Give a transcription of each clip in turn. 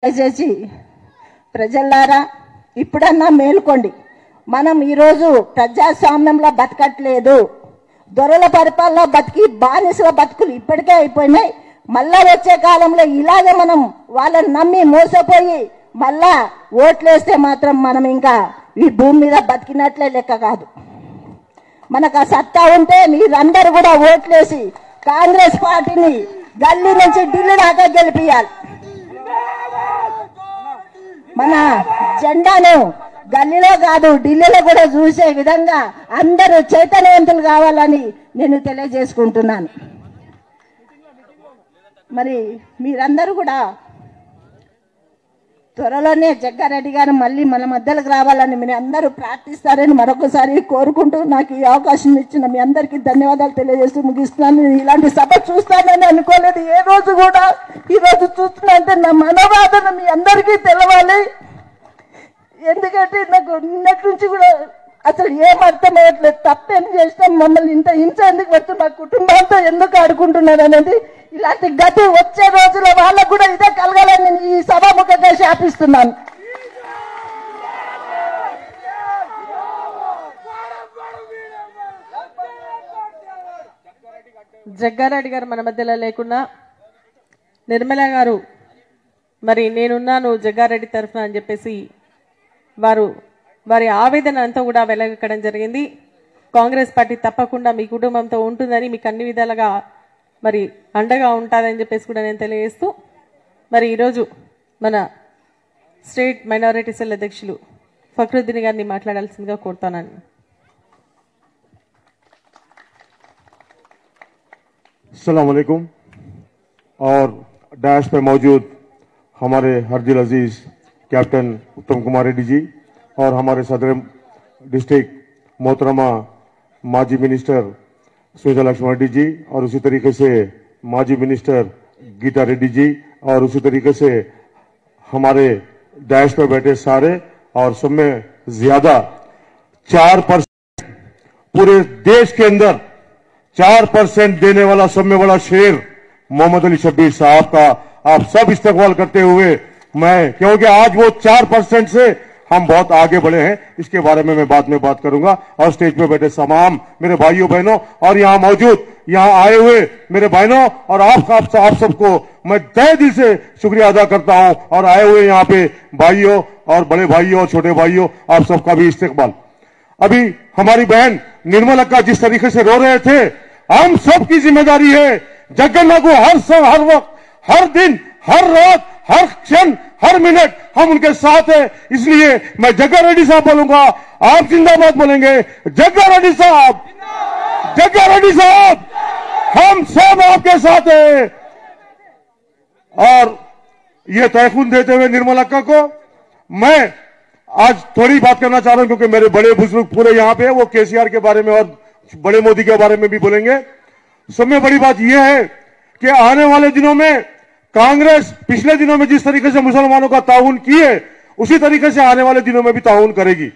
దయచేసి ప్రజలారా ఇప్పుడన్నా మేల్కోండి. మనం ఈరోజు ప్రజాస్వామ్యంలో బతకట్లేదు. దొరల పరిపాలనలో బతికి బానిసల బతుకులు ఇప్పటికే అయిపోయినాయి. మళ్ళా వచ్చే కాలంలో ఇలాగే మనం వాళ్ళని నమ్మి మోసపోయి మళ్ళా ఓట్లేస్తే మాత్రం మనం ఇంకా ఈ భూమి మీద బతికినట్లే లెక్క కాదు. మనకు ఆ సత్తా ఉంటే మీరందరూ కూడా ఓట్లేసి కాంగ్రెస్ పార్టీని గల్లీ నుంచి ఢిల్లీ దాకా గెలిపియాలి. మన జెండాను గల్లీలో కాదు ఢిల్లీలో కూడా చూసే విధంగా అందరూ చైతన్యవంతులు కావాలని నేను తెలియజేసుకుంటున్నాను. మరి మీరందరూ కూడా త్వరలోనే జగ్గారెడ్డి గారు మళ్ళీ మన మధ్యలోకి రావాలని మీరు అందరూ ప్రార్థిస్తారని మరొకసారి కోరుకుంటూ నాకు ఈ అవకాశం ఇచ్చిన మీ అందరికీ ధన్యవాదాలు తెలియజేస్తూ ముగిస్తున్నాను. ఇలాంటి సభ చూస్తానని అనుకోలేదు. ఏ రోజు కూడా ఈ రోజు చూస్తున్నంటే నా మనోవేదన మీ అందరికీ తెలవాలి. ఎందుకంటే నాకు నిన్నటి నుంచి కూడా అసలు ఏం అర్థం అవ్వట్లేదు. తప్పేం చేసినా మమ్మల్ని ఇంత హింస ఎందుకు పెడుతుంది, మా కుటుంబంతో ఎందుకు ఆడుకుంటున్నారు అనేది. ఇలాంటి గతి వచ్చే రోజుల వాళ్ళకు కూడా ఇదే కలగాలని నేను ఈ సభాముఖంగా శాపిస్తున్నాను. జగ్గారెడ్డి గారు మన మధ్యలో లేకున్నా నిర్మల గారు మరి నేనున్నాను జగ్గారెడ్డి తరఫున అని చెప్పేసి వారి ఆవేదన అంతా కూడా వెలగక్కడం జరిగింది. కాంగ్రెస్ పార్టీ తప్పకుండా మీ కుటుంబంతో ఉంటుందని, మీకు అన్ని విధాలుగా మరి అండగా ఉంటుందని చెప్పేసి కూడా నేను తెలియజేస్తూ మరి ఈరోజు మన స్టేట్ మైనారిటీ సెల్ అధ్యక్షులు ఫక్రుద్దీన్ గారిని మాట్లాడాల్సిందిగా కోరుతాను. अस्सलाम वालेकुम। और डैश पे मौजूद हमारे हरदिल अजीज कैप्टन उत्तम कुमार रेड्डी जी और हमारे सदर डिस्ट्रिक्ट मोहतरमा माजी मिनिस्टर सुनीता लक्ष्मण रेड्डी जी और उसी तरीके से माजी मिनिस्टर गीता रेड्डी जी और उसी तरीके से हमारे डैश पे बैठे सारे और सब में ज्यादा 4% पूरे देश के अंदर 4% देने वाला सब में बड़ा शेर मोहम्मद अली शब्बीर साहब का आप सब इस्तेमाल करते हुए मैं, क्योंकि आज वो 4% से हम बहुत आगे बढ़े हैं, इसके बारे में मैं बाद में बात करूंगा। और स्टेज पे बैठे तमाम मेरे भाइयों बहनों और यहां मौजूद यहां आए हुए मेरे बहनों और आप सबको मैं तहे दिल से शुक्रिया अदा करता हूं। और आए हुए यहां पे भाइयों और बड़े भाइयों और छोटे भाइयों आप सबका भी इस्तेकबाल। अभी हमारी बहन निर्मल अक्का जिस तरीके से रो रहे थे, हम सबकी जिम्मेदारी है जगन्ना को हर वक्त, हर दिन, हर रात, हर क्षण, हर मिनट हम उनके साथ हैं। इसलिए मैं जग्गा रेड्डी साहब बोलूंगा, आप जिंदाबाद बोलेंगे। जग्गा रेड्डी साहब, जग्गा रेड्डी साहब, हम सब आपके साथ हैं। और ये तयखुन देते हुए निर्मल अक्का को मैं आज थोड़ी बात करना चाह रहा हूं, क्योंकि मेरे बड़े बुजुर्ग पूरे यहां पे हैं, वो केसीआर के बारे में और बड़े मोदी के बारे में भी बोलेंगे। सब में बड़ी बात यह है कि आने वाले दिनों में कांग्रेस पिछले दिनों में जिस तरीके से मुसलमानों का ताउन की है, उसी तरीके से आने वाले दिनों में भी ताउन करेगी।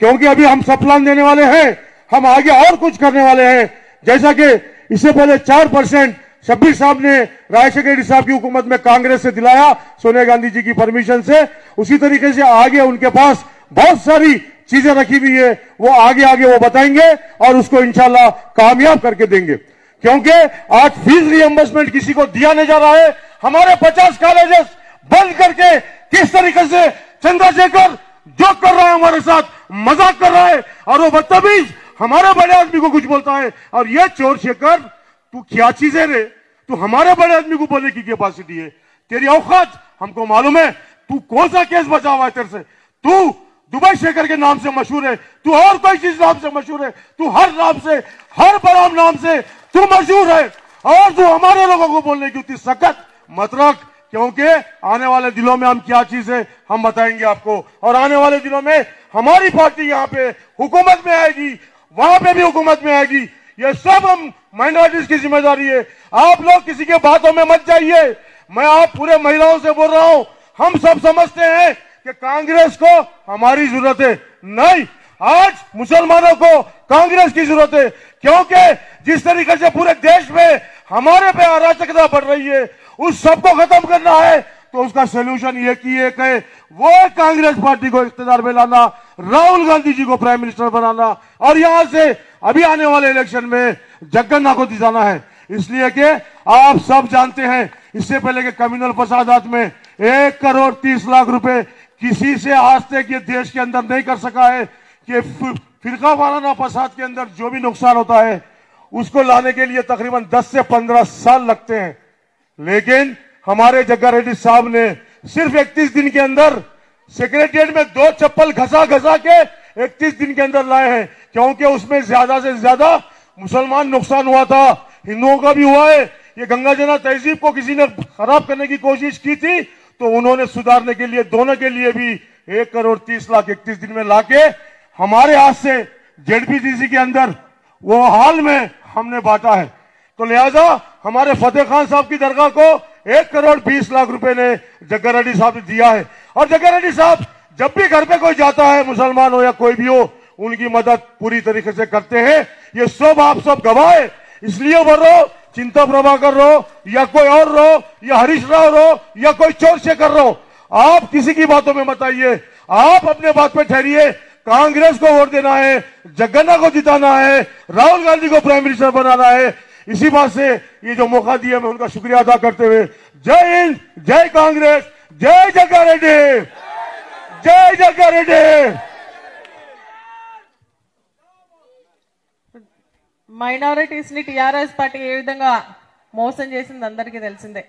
क्योंकि अभी हम सब प्लान देने वाले हैं, हम आगे और कुछ करने वाले हैं। जैसा कि इससे पहले 4% शब्बीर साहब ने राजशेखर रेड्डी साहब की हुकूमत में कांग्रेस से दिलाया सोनिया गांधी जी की परमिशन से, उसी तरीके से आगे उनके पास बहुत सारी चीजें रखी हुई है, वो आगे वो बताएंगे और उसको इंशाल्लाह कामयाब करके देंगे। क्योंकि आज फीस रिएम्बर्समेंट किसी को दिया नहीं जा रहा है। हमारे 50 कॉलेजेस बंद करके किस तरीके से चंद्रशेखर जोक कर रहा है, हमारे साथ मजाक कर रहा है और वो बदतमीज हमारे बड़े आदमी को कुछ बोलता है। और ये चोर शेखर तू क्या चीज है रे, तू हमारे बड़े आदमी को बोलने की कैपेसिटी है, तेरी औकात हमको मालूम है। तू कौन सा केस बचा हुआ है तेरे से? तू दुबई शेखर के नाम से मशहूर है, तू और कोई चीज नाम से मशहूर है, तू हर नाम से, हर बराम नाम से तू मशहूर है। और तू हमारे लोगों को बोलने की उतनी सख्त मत रख, क्योंकि आने वाले दिनों में हम क्या चीज है हम बताएंगे आपको। और आने वाले दिनों में हमारी पार्टी यहाँ पे हुकूमत में आएगी, वहां पे भी हुकूमत में आएगी। ये सब हम माइनॉरिटीज की जिम्मेदारी है। आप लोग किसी के बातों में मत जाइए। मैं आप पूरे महिलाओं से बोल रहा हूं, हम सब समझते हैं कि कांग्रेस को हमारी जरूरत है नहीं, आज मुसलमानों को कांग्रेस की जरूरत है। क्योंकि जिस तरीके से पूरे देश में हमारे पे अराजकता बढ़ रही है, उस सबको खत्म करना है तो उसका सोल्यूशन एक ही एक है, वो है कांग्रेस पार्टी को इख्तियार में लाना, राहुल गांधी जी को प्राइम मिनिस्टर बनाना और यहां से अभी आने वाले इलेक्शन में जगन्नाथ को जिताना है। इसलिए कि आप सब जानते हैं इससे पहले के कम्युनल फसादात में 1,30,00,000 रुपए किसी से आज तक ये देश के अंदर नहीं कर सका है कि फिरका वाराना फसाद के अंदर जो भी नुकसान होता है उसको लाने के लिए तकरीबन 10 से 15 साल लगते हैं। लेकिन हमारे जग्गा रेड्डी साहब ने सिर्फ 31 दिन के अंदर सेक्रेटरिएट में 2 चप्पल घसा घसा के 31 दिन के अंदर लाए हैं, क्योंकि उसमें ज्यादा से ज्यादा मुसलमान नुकसान हुआ था, हिंदुओं का भी हुआ है। ये गंगा जमुना तहजीब को किसी ने खराब करने की कोशिश की थी तो उन्होंने सुधारने के लिए दोनों के लिए भी 1,30,00,000 31 दिन में लाके हमारे हाथ से जेडपीसीसी के अंदर वो हाल में हमने बांटा है। तो लिहाजा हमारे फतेह खान साहब की दरगाह को 1,20,00,000 रुपए ने जग्गा रेड्डी साहब ने दिया है। और जग्गा रेड्डी साहब जब भी घर पे कोई जाता है, मुसलमान हो या कोई भी हो, उनकी मदद पूरी तरीके से करते हैं। ये सब आप सब गवाह है। इसलिए बोल रहा हूं, चिंता प्रभाकर रहो या कोई और रहो या हरीश राव रहो या कोई चंद्रशेखर रहो, आप किसी की बातों में मत आइए, आप अपने बात पे ठहरिए। कांग्रेस को वोट देना है, जगन्नाथ को जिताना है, राहुल गांधी को प्राइम मिनिस्टर बनाना है। इसी बात से ये जो मौका दिया मैं उनका शुक्रिया अदा करते हुए जय हिंद, जय कांग्रेस, जय जग्गा रेड्डी, जय जग्गा रेड्डी। మైనారిటీస్ ని టీఆర్ఎస్ పార్టీ ఏ విధంగా మోసం చేసింది అందరికీ తెలిసిందే.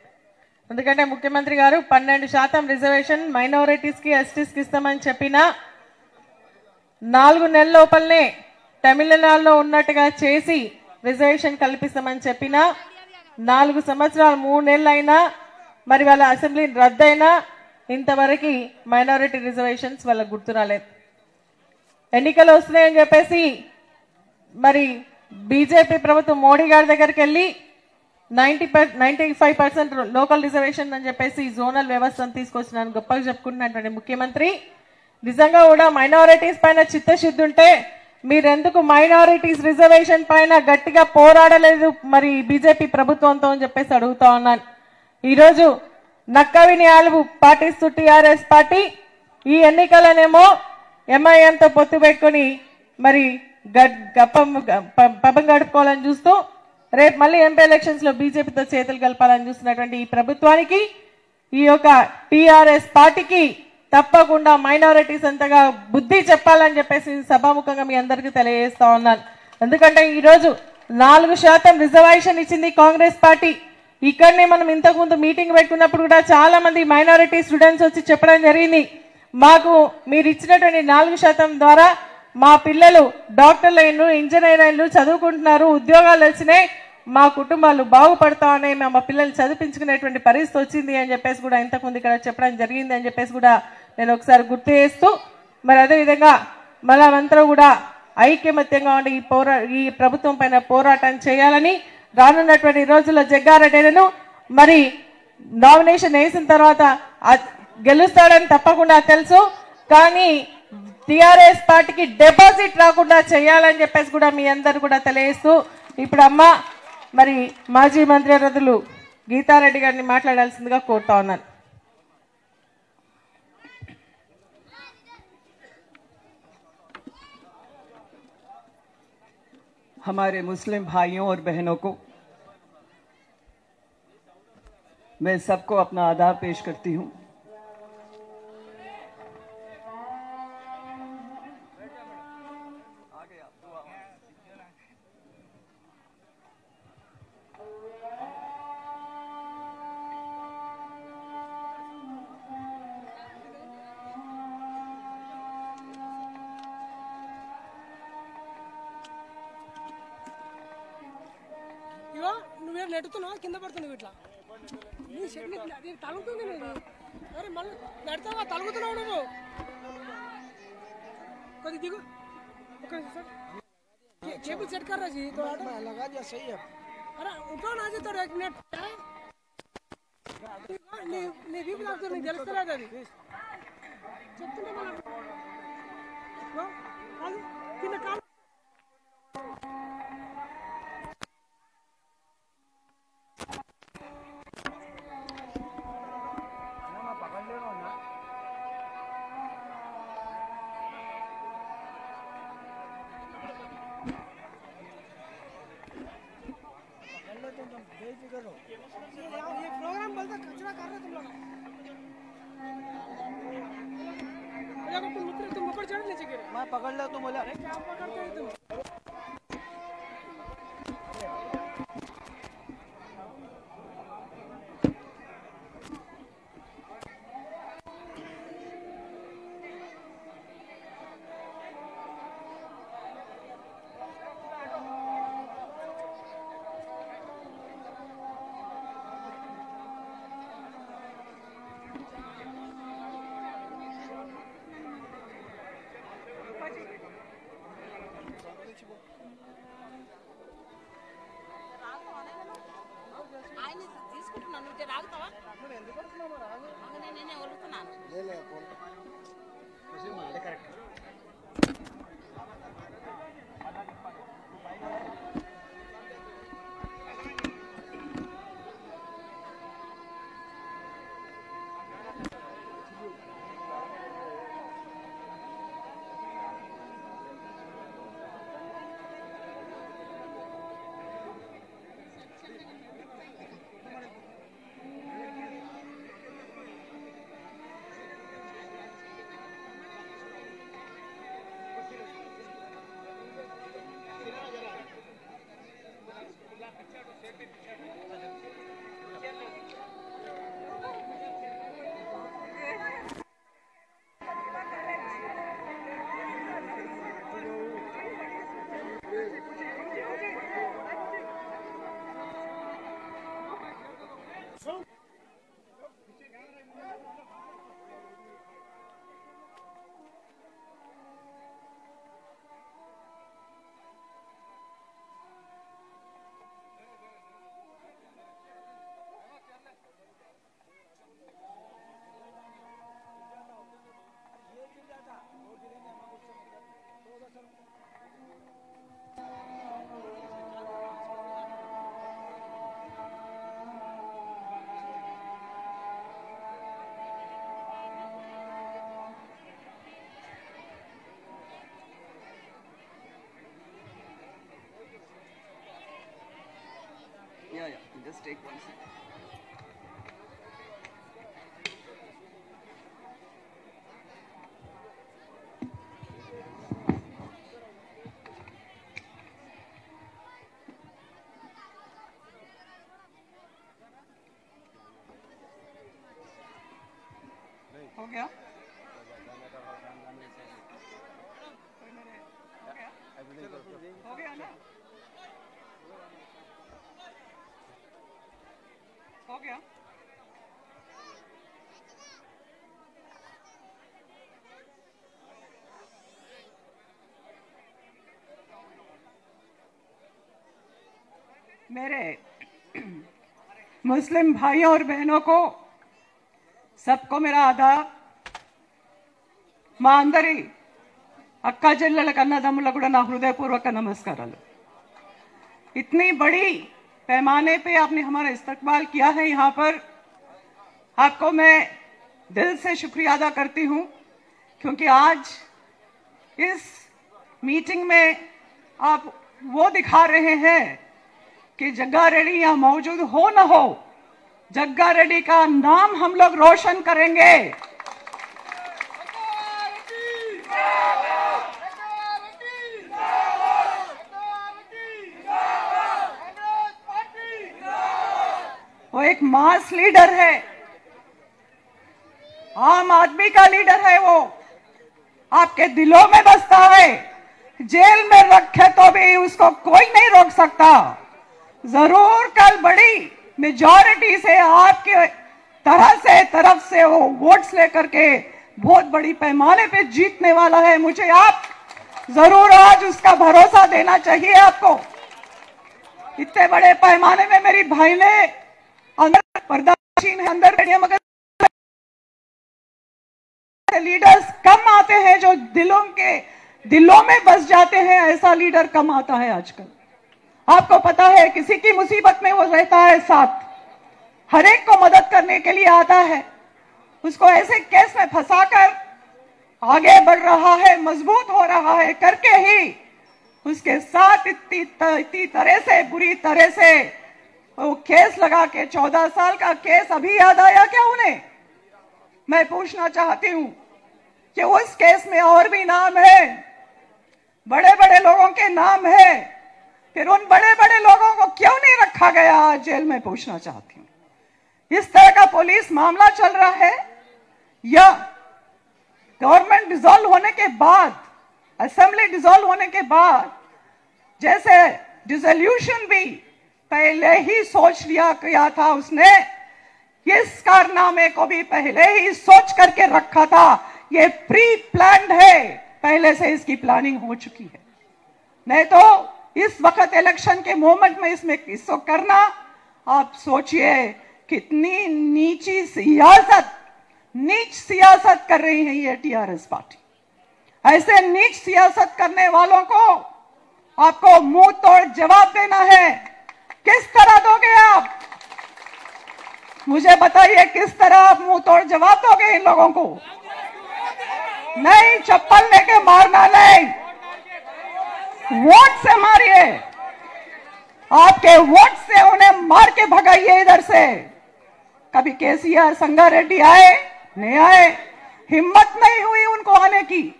ఎందుకంటే ముఖ్యమంత్రి గారు 12% రిజర్వేషన్ మైనారిటీస్ కి ఎస్టీస్ కి ఇస్తామని చెప్పినా 4 నెలల లోపలనే తమిళనాడులో ఉన్నట్టుగా చేసి రిజర్వేషన్ కల్పిస్తామని చెప్పినా 4 సంవత్సరాలు 3 నెలలు అయినా మరి వాళ్ళ అసెంబ్లీ రద్దయినా ఇంతవరకు మైనారిటీ రిజర్వేషన్స్ వాళ్ళకు గుర్తు రాలేదు. ఎన్నికలు వస్తున్నాయని చెప్పేసి మరి బీజేపీ ప్రభుత్వం మోడీ గారి దగ్గరికి వెళ్ళి 95% లోకల్ రిజర్వేషన్ అని చెప్పేసి జోనల్ వ్యవస్థను తీసుకొచ్చినాను గొప్పగా చెప్పుకుంటున్నటువంటి ముఖ్యమంత్రి నిజంగా కూడా మైనారిటీస్ పైన చిత్తశుద్ధి ఉంటే మీరెందుకు మైనారిటీస్ రిజర్వేషన్ పైన గట్టిగా పోరాడలేదు మరి బీజేపీ ప్రభుత్వంతో అని చెప్పేసి అడుగుతా ఉన్నాను. ఈరోజు నక్కవిని ఆలువు పాటిస్తూ టీఆర్ఎస్ పార్టీ ఈ ఎన్నికలనేమో ఎంఐఎంతో పొత్తు పెట్టుకుని మరి పబ్బం గడుపుకోవాలని చూస్తూ రేపు మళ్ళీ ఎంపీ ఎలక్షన్స్ లో బీజేపీతో చేతులు కలపాలని చూస్తున్నటువంటి ఈ ప్రభుత్వానికి ఈ యొక్క టీఆర్ఎస్ పార్టీకి తప్పకుండా మైనారిటీస్ అంతగా బుద్ధి చెప్పాలని చెప్పేసి సభాముఖంగా మీ అందరికీ తెలియజేస్తా ఉన్నాను. ఎందుకంటే ఈ రోజు 4% రిజర్వేషన్ ఇచ్చింది కాంగ్రెస్ పార్టీ. ఇక్కడనే మనం ఇంతకు ముందు మీటింగ్ పెట్టుకున్నప్పుడు కూడా చాలా మంది మైనారిటీ స్టూడెంట్స్ వచ్చి చెప్పడం జరిగింది, మాకు మీరు ఇచ్చినటువంటి 4% ద్వారా మా పిల్లలు డాక్టర్లు అయిన ఇంజనీర్ అయిన చదువుకుంటున్నారు, ఉద్యోగాలు వచ్చినాయి, మా కుటుంబాలు బాగుపడతామని మా పిల్లలు చదివించుకునేటువంటి పరిస్థితి వచ్చింది అని చెప్పేసి కూడా ఇంతకుముందు ఇక్కడ చెప్పడం జరిగింది అని చెప్పేసి కూడా నేను ఒకసారి గుర్తు చేస్తూ మరి అదేవిధంగా మనమంతా కూడా ఐక్యమత్యంగా ఉండి ఈ ప్రభుత్వం పైన పోరాటం చేయాలని రానున్నటువంటి రోజుల్లో జగ్గారెడ్డిలను మరి నామినేషన్ వేసిన తర్వాత గెలుస్తాడని తప్పకుండా తెలుసు, కానీ టీఆర్ఎస్ పార్టీకి డిపాజిట్ రాకుండా చేయాలని చెప్పేసి కూడా మీ అందరు కూడా తెలియజేస్తూ ఇప్పుడు అమ్మ మరి మాజీ మంత్రివర్యులు గీతారెడ్డి గారిని మాట్లాడాల్సిందిగా కోరుతా ఉన్నాను. हमारे मुस्लिम भाइयों और बहनों को मैं सबको अपना आदाब पेश करती हूं. నువ్వేం నెడుతున్నావు కింద పడుతున్నావు ఇట్లా నీ షెడ్ని తలుగుతుంది నీకు అరే మళ్ళీ నెడతావా తలుగుతున్నావు నువ్వు కొద్ది దిగు ఒక సార్ केबल सेट कर रहा जी तो लगा दिया सही है अरे उठो ना जी तो 1 मिनट నీ వీపు నాకు నీకు తెలుస్తలేదు అది చెప్తున్నా మనం కింద కాలు पकड़ लो तो बोला क्या पकड़ते हो तुम? ఆయన తీసుకుంటున్నాను నువ్వు రాగుతావా నేనే వలుగుతున్నాను Yeah, just take 1 second. हो गया हो गया ना हो गया मेरे मुस्लिम भाइयों और बहनों को सबको मेरा आदाब మా అందరి अक्का చెల్లెలకు అన్నదమ్ములకు కూడా నా हृदयपूर्वक नमस्काराలు इतनी बड़ी पैमाने पे आपने हमारा इस्तकबाल किया है यहाँ पर आपको मैं दिल से शुक्रिया अदा करती हूँ क्योंकि आज इस मीटिंग में आप वो दिखा रहे हैं कि जग्गा रेड्डी यहाँ मौजूद हो न हो जग्गा रेड्डी का नाम हम लोग रोशन करेंगे वो एक मास लीडर है आम आदमी का लीडर है वो आपके दिलों में बसता है जेल में रखे तो भी उसको कोई नहीं रोक सकता जरूर कल बड़ी मेजॉरिटी से आपके तरफ से वो वोट्स लेकर के बहुत बड़ी पैमाने पे जीतने वाला है मुझे आप जरूर आज उसका भरोसा देना चाहिए आपको इतने बड़े पैमाने में मेरी भाई ने अंदर पर्दाशीन है अंदर मगर लीडर्स कम आते हैं जो दिलों में बस जाते हैं ऐसा लीडर कम आता है आजकल आपको पता है किसी की मुसीबत में वो रहता है साथ हर एक को मदद करने के लिए आता है उसको ऐसे केस में फंसाकर आगे बढ़ रहा है मजबूत हो रहा है करके ही उसके साथ इतनी तरह से बुरी तरह से वो केस लगा के 14 साल का केस अभी याद आया क्या उन्हें मैं पूछना चाहती हूं कि उस केस में और भी नाम है बड़े बड़े लोगों के नाम है, फिर उन बड़े बड़े लोगों को क्यों नहीं रखा गया आज जेल में, पूछना चाहती हूं। इस तरह का पुलिस मामला चल रहा है, या गवर्नमेंट डिसॉल्व होने के बाद, असेंबली डिसॉल्व होने के बाद, जैसे डिसोल्यूशन भी पहले ही सोच लिया किया था उसने, इस कारनामे को भी पहले ही सोच करके रखा था। ये प्री प्लान्ड है, पहले से इसकी प्लानिंग हो चुकी है। नहीं तो इस वक्त इलेक्शन के मोमेंट में इसमें इसको करना, आप सोचिए कितनी नीची सियासत, नीच सियासत कर रही है ये टीआरएस पार्टी। ऐसे नीच सियासत करने वालों को आपको मुंह तोड़ जवाब देना है। किस तरह दोगे आप? मुझे बताइए किस तरह आप मुंह तोड़ जवाब दोगे इन लोगों को? नहीं, चप्पल लेके मारना नहीं, वोट से मारिए, आपके वोट से उन्हें मार के भगाइए इधर से। कभी केसीआर संगारेड्डी आए, नहीं आए, हिम्मत नहीं हुई उनको आने की।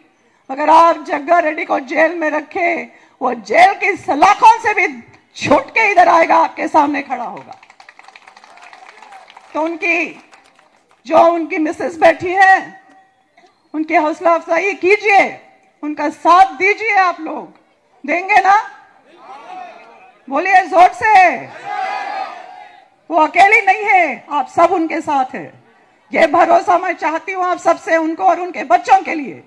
अगर आप जग्गा रेड्डी को जेल में रखे, वो जेल की सलाखों से भी छूट के इधर आएगा, आपके सामने खड़ा होगा। तो उनकी मिसेस बैठी है, उनकी हौसला अफजाई कीजिए, उनका साथ दीजिए। आप लोग देंगे ना? बोलिए जोर से। वो अकेली नहीं है, आप सब उनके साथ है। ये भरोसा मैं चाहती हूं आप सबसे, उनको और उनके बच्चों के लिए।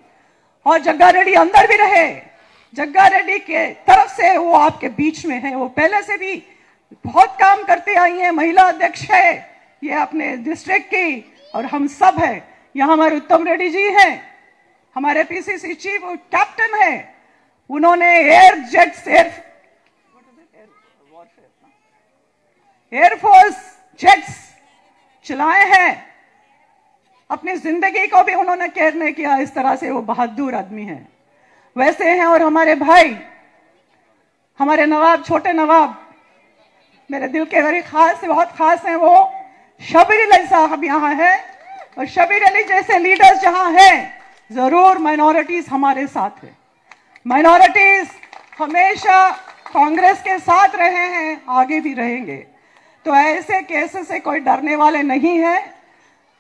और जग्गा रेड्डी अंदर भी रहे, जग्गा रेड्डी के तरफ से वो आपके बीच में है। वो पहले से भी बहुत काम करती आई है, महिला अध्यक्ष है ये अपने डिस्ट्रिक्ट की, और हम सब है। यहाँ हमारे उत्तम रेड्डी जी हैं, हमारे पीसीसी चीफ कैप्टन है, उन्होंने एयरफोर्स जेट्स चलाए हैं, अपनी जिंदगी को भी उन्होंने केयर नहीं किया। इस तरह से वो बहादुर आदमी है। वैसे हैं और हमारे भाई, हमारे नवाब, छोटे नवाब, मेरे दिल के बड़े खास, बहुत खास हैं वो। शबीर अली साहब यहाँ है, और शबीर अली जैसे लीडर्स जहां हैं, जरूर माइनॉरिटीज हमारे साथ है। माइनॉरिटीज हमेशा कांग्रेस के साथ रहे हैं, आगे भी रहेंगे। तो ऐसे केसेस से कोई डरने वाले नहीं है।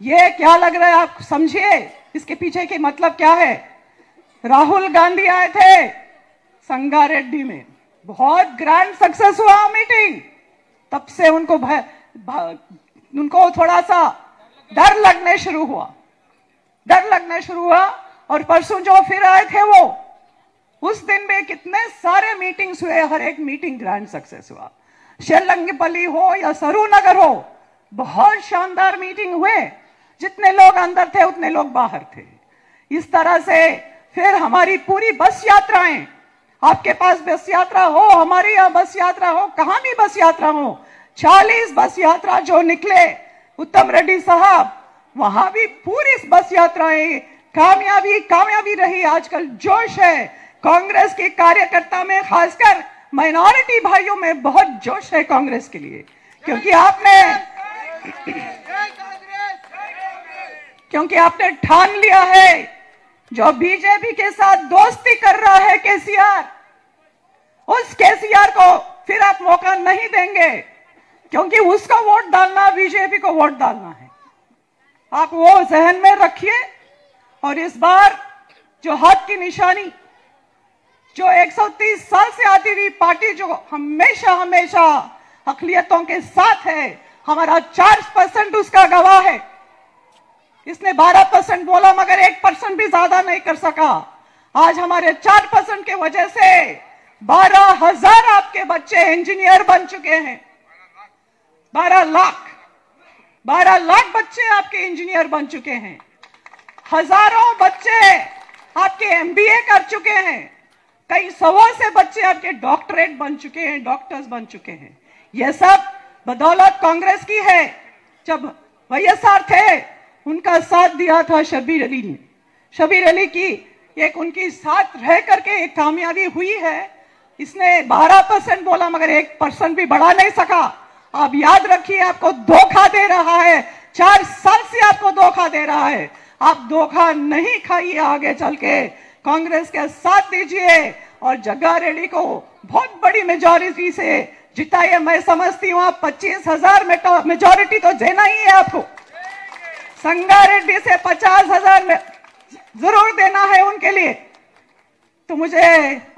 ये क्या लग रहा है आप समझिए, इसके पीछे की मतलब क्या है। राहुल गांधी आए थे संगारेड्डी में, बहुत ग्रैंड सक्सेस हुआ मीटिंग, तब से उनको थोड़ा सा डर लगने शुरू हुआ। और परसों जो फिर आए थे वो, उस दिन में कितने सारे मीटिंग्स हुए, हर एक मीटिंग ग्रैंड सक्सेस हुआ। शेरलंगपल्ली हो या सरूनगर हो, बहुत शानदार मीटिंग हुए। जितने लोग अंदर थे उतने लोग बाहर थे। इस तरह से फिर हमारी पूरी बस यात्राएं, आपके पास बस यात्रा हो, हमारे यहाँ बस यात्रा हो, कहां भी बस यात्रा हो, 40 बस यात्रा जो निकले उत्तम रेड्डी साहब, वहां भी पूरी बस यात्राएं कामयाबी रही। आजकल जोश है कांग्रेस के कार्यकर्ता में, खासकर माइनॉरिटी भाइयों में बहुत जोश है कांग्रेस के लिए, क्योंकि आपने ठान लिया है, जो बीजेपी के साथ दोस्ती कर रहा है केसीआर, उस केसीआर को फिर आप मौका नहीं देंगे, क्योंकि उसको वोट डालना, बीजेपी को वोट डालना है। आप वो जहन में रखिए। और इस बार जो हाथ की निशानी, जो 130 साल से आती हुई पार्टी, जो हमेशा अक़लियतों के साथ है, हमारा 4% उसका गवाह है। इसने 12% बोला, मगर 1% भी ज्यादा नहीं कर सका। आज हमारे 4% के वजह से 12,000 आपके बच्चे इंजीनियर बन चुके हैं। 12 लाख बच्चे आपके इंजीनियर बन चुके हैं। हजारों बच्चे आपके एमबीए कर चुके हैं। कई सौ से बच्चे आपके डॉक्टरेट बन चुके हैं, डॉक्टर्स बन चुके हैं। यह सब बदौलत कांग्रेस की है। जब वाईएसआर थे, उनका साथ दिया था शबीर अली ने। शबीर अली की एक उनकी साथ रह करके एक कामयाबी हुई है। इसने 12% बोला, मगर 1% भी बढ़ा नहीं सका। आप याद रखिए, आपको धोखा दे रहा है, 4 साल से आपको धोखा दे रहा है। आप धोखा नहीं खाइए, आगे चल के कांग्रेस के साथ दीजिए और जग्गा रेड्डी को बहुत बड़ी मेजॉरिटी से जिताइए। मैं समझती हूँ आप 25,000 मेजॉरिटी तो देना ही है आपको। संगा रेड्डी से 50,000 में जरूर देना है उनके लिए। तो मुझे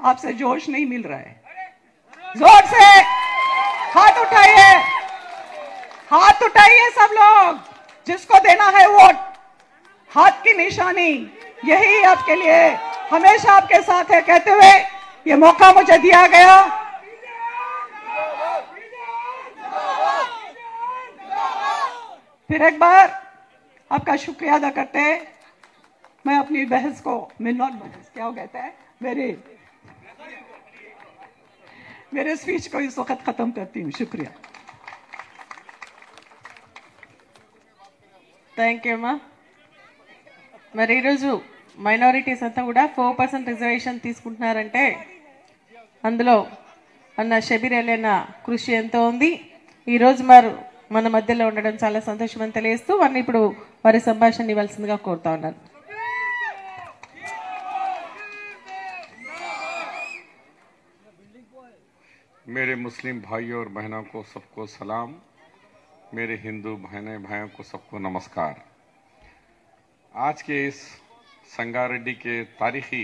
आपसे जोश नहीं मिल रहा है। जोर से हाथ उठाइए, हाथ उठाइए सब लोग, जिसको देना है वोट। हाथ की निशानी यही आपके लिए हमेशा आपके साथ है कहते हुए ये मौका मुझे दिया गया। फिर एक बार आपका शुक्रिया अदा करते मैं अपनी बहस को नॉट बहस क्या हो कहते हैं मेरे स्पीच को इस वक्त खत्म करती हूँ। शुक्रिया। థ్యాంక్ యూ అమ్మా. మరి ఈరోజు మైనారిటీస్ అంతా కూడా 4% రిజర్వేషన్ తీసుకుంటున్నారంటే అందులో అన్న షబీర్ అలీ అన్న కృషి ఎంతో ఉంది. ఈరోజు మన మధ్యలో ఉండడం చాలా సంతోషం అని తెలియజేస్తూ వారిని ఇప్పుడు వారి సంభాషణ ఇవ్వాల్సిందిగా కోరుతా ఉన్నాను. मेरे मुस्लिम भाइयों और बहनों को सबको सलाम, मेरे हिंदू बहनें भाइयों को सबको नमस्कार। आज के इस संगारेड्डी के तारीखी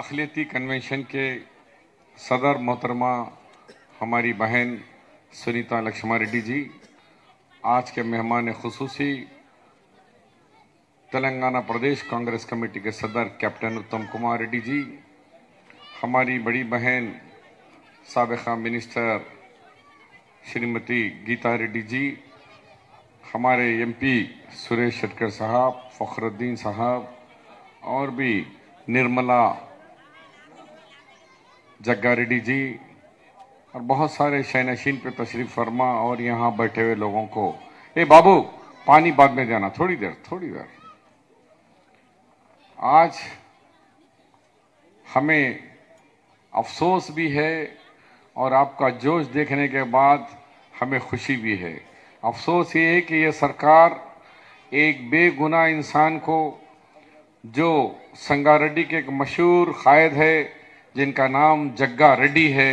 अखिलती कन्वेंशन के सदर मोहतरमा हमारी बहन सुनीता लक्ष्मण रेड्डी जी, आज के मेहमान खुसूसी तेलंगाना प्रदेश कांग्रेस कमेटी के सदर कैप्टन उत्तम कुमार रेड्डी जी, हमारी बड़ी बहन साबिका मिनिस्टर श्रीमती गीता रेड्डी जी, हमारे एमपी सुरेश शेट्टर साहब, फखरुद्दीन साहब और भी निर्मला जग्गा रेड्डी जी और बहुत सारे शयनशीन पे तशरीफ फरमा और यहाँ बैठे हुए लोगों को, ए बाबू पानी बाद में जाना, थोड़ी देर। आज हमें अफसोस भी है और आपका जोश देखने के बाद हमें खुशी भी है। अफसोस ये है कि ये सरकार एक बेगुनाह इंसान को, जो संगारेड्डी के एक मशहूर कायद है जिनका नाम जग्गा रेड्डी है,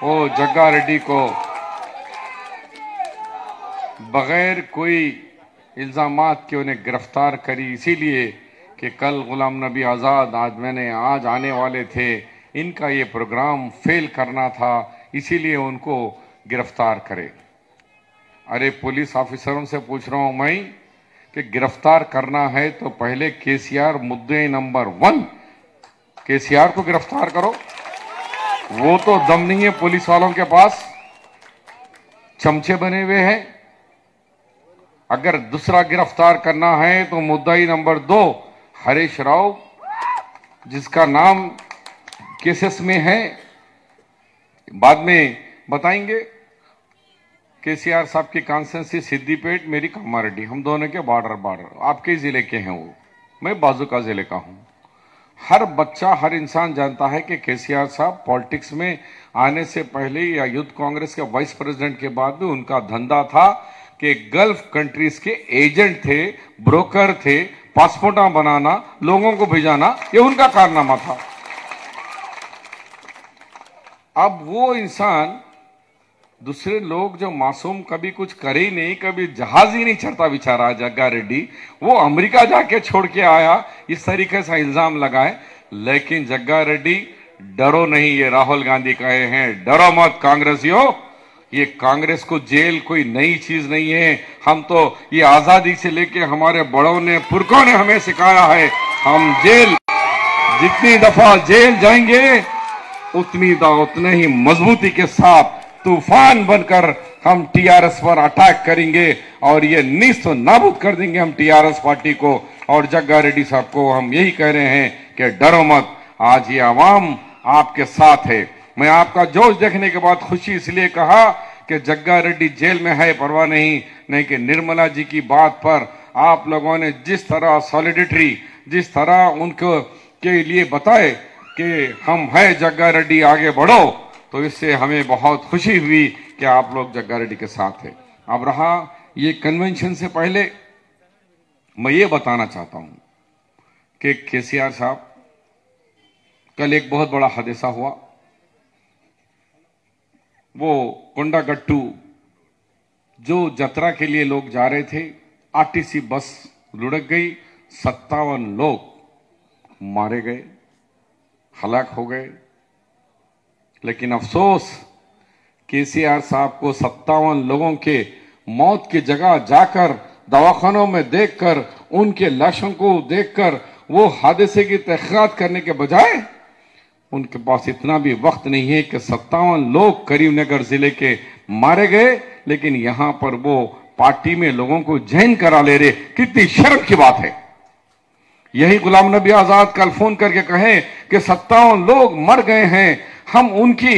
वो जग्गा रेड्डी को बगैर कोई इल्जामात के उन्हें गिरफ्तार करी, इसीलिए कि कल गुलाम नबी आज़ाद आज आने वाले थे, इनका ये प्रोग्राम फेल करना था, इसीलिए उनको गिरफ्तार करे। अरे पुलिस ऑफिसरों से पूछ रहा हूं मैं कि गिरफ्तार करना है तो पहले केसीआर मुद्दे नंबर 1 केसीआर को गिरफ्तार करो। वो तो दम नहीं है पुलिस वालों के पास, चमचे बने हुए हैं। अगर दूसरा गिरफ्तार करना है तो मुद्दाई नंबर 2 हरीश राव, जिसका नाम केसेस में है, बाद में बताएंगे। केसीआर साहब की कॉन्स्टिट्यूंसी सिद्दीपेट, मेरी कामारेड्डी, हम दोनों के बॉर्डर आपके जिले के हैं, वो मैं बाजुका जिले का हूं। हर बच्चा हर इंसान जानता है कि केसीआर साहब पॉलिटिक्स में आने से पहले या यूथ कांग्रेस के वाइस प्रेसिडेंट के बाद भी उनका धंधा था कि गल्फ कंट्रीज के एजेंट थे, ब्रोकर थे, पासपोर्ट बनाना, लोगों को भेजाना, ये उनका कारनामा था। अब वो इंसान, दूसरे लोग जो मासूम कभी कुछ करे ही नहीं, कभी जहाज ही नहीं चढ़ता बेचारा जग्गा रेड्डी, वो अमेरिका जाके छोड़ के आया, इस तरीके से इल्जाम लगाए। लेकिन जग्गा रेड्डी डरो नहीं, ये राहुल गांधी कहे हैं, डरो मत कांग्रेसियों, ये कांग्रेस को जेल कोई नई चीज नहीं है। हम तो ये आजादी से लेके हमारे बड़ों ने, पुरखों ने हमें सिखाया है, हम जेल जितनी दफा जेल जाएंगे उतने ही मजबूती के साथ तूफान बनकर हम टीआरएस पर अटैक करेंगे और ये निस्तो नाबूद कर देंगे हम टीआरएस पार्टी को। और जग्गा रेड्डी साहब को हम यही कह रहे हैं कि डरो मत, आज ये आवाम आपके साथ है। मैं आपका जोश देखने के बाद खुशी इसलिए कहा कि जग्गा रेड्डी जेल में है, परवाह नहीं कि निर्मला जी की बात पर आप लोगों ने जिस तरह सॉलिडिटी, जिस तरह उनको के लिए बताए कि हम है जग्गा रेड्डी, आगे बढ़ो, तो इससे हमें बहुत खुशी हुई कि आप लोग जग्गा रेड्डी के साथ हैं। अब रहा ये कन्वेंशन से पहले मैं ये बताना चाहता हूं कि केसीआर साहब कल एक बहुत बड़ा हादसा हुआ। वो कोंडागट्टू जो जतरा के लिए लोग जा रहे थे, आरटीसी बस लुढ़क गई, 57 लोग मारे गए, हलाक हो गए। लेकिन अफसोस, केसीआर साहब को 57 लोगों के मौत की जगह जाकर दवाखानों में देखकर, उनके लाशों को देखकर वो हादसे की तहकीकात करने के बजाय उनके पास इतना भी वक्त नहीं है कि 57 लोग करीमनगर जिले के मारे गए, लेकिन यहां पर वो पार्टी में लोगों को जैन करा ले रहे। कितनी शर्म की बात है। यही गुलाम नबी आजाद कल फोन करके कहे कि 57 लोग मर गए हैं, हम उनकी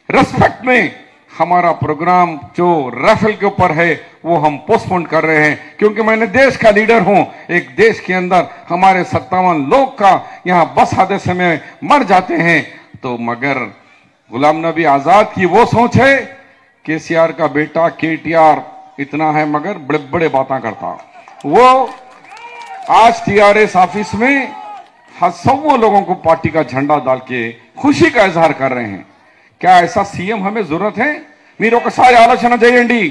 रिस्पेक्ट में हमारा प्रोग्राम जो राफेल के ऊपर है वो हम पोस्टपोन कर रहे हैं, क्योंकि मैंने देश का लीडर हूं। एक देश के अंदर हमारे 57 लोग का यहां बस हादसे में मर जाते हैं, तो मगर गुलाम नबी आजाद की वो सोच है, केसीआर का बेटा केटीआर इतना है मगर बड़े बड़े बातें करता। वो आज टीआरएस ऑफिस में सौ लोगों को पार्टी का झंडा डाल के खुशी का इजहार कर रहे हैं। क्या ऐसा सीएम हमें जरूरत है? మీరు ఒకసారి ఆలోచన చేయండి।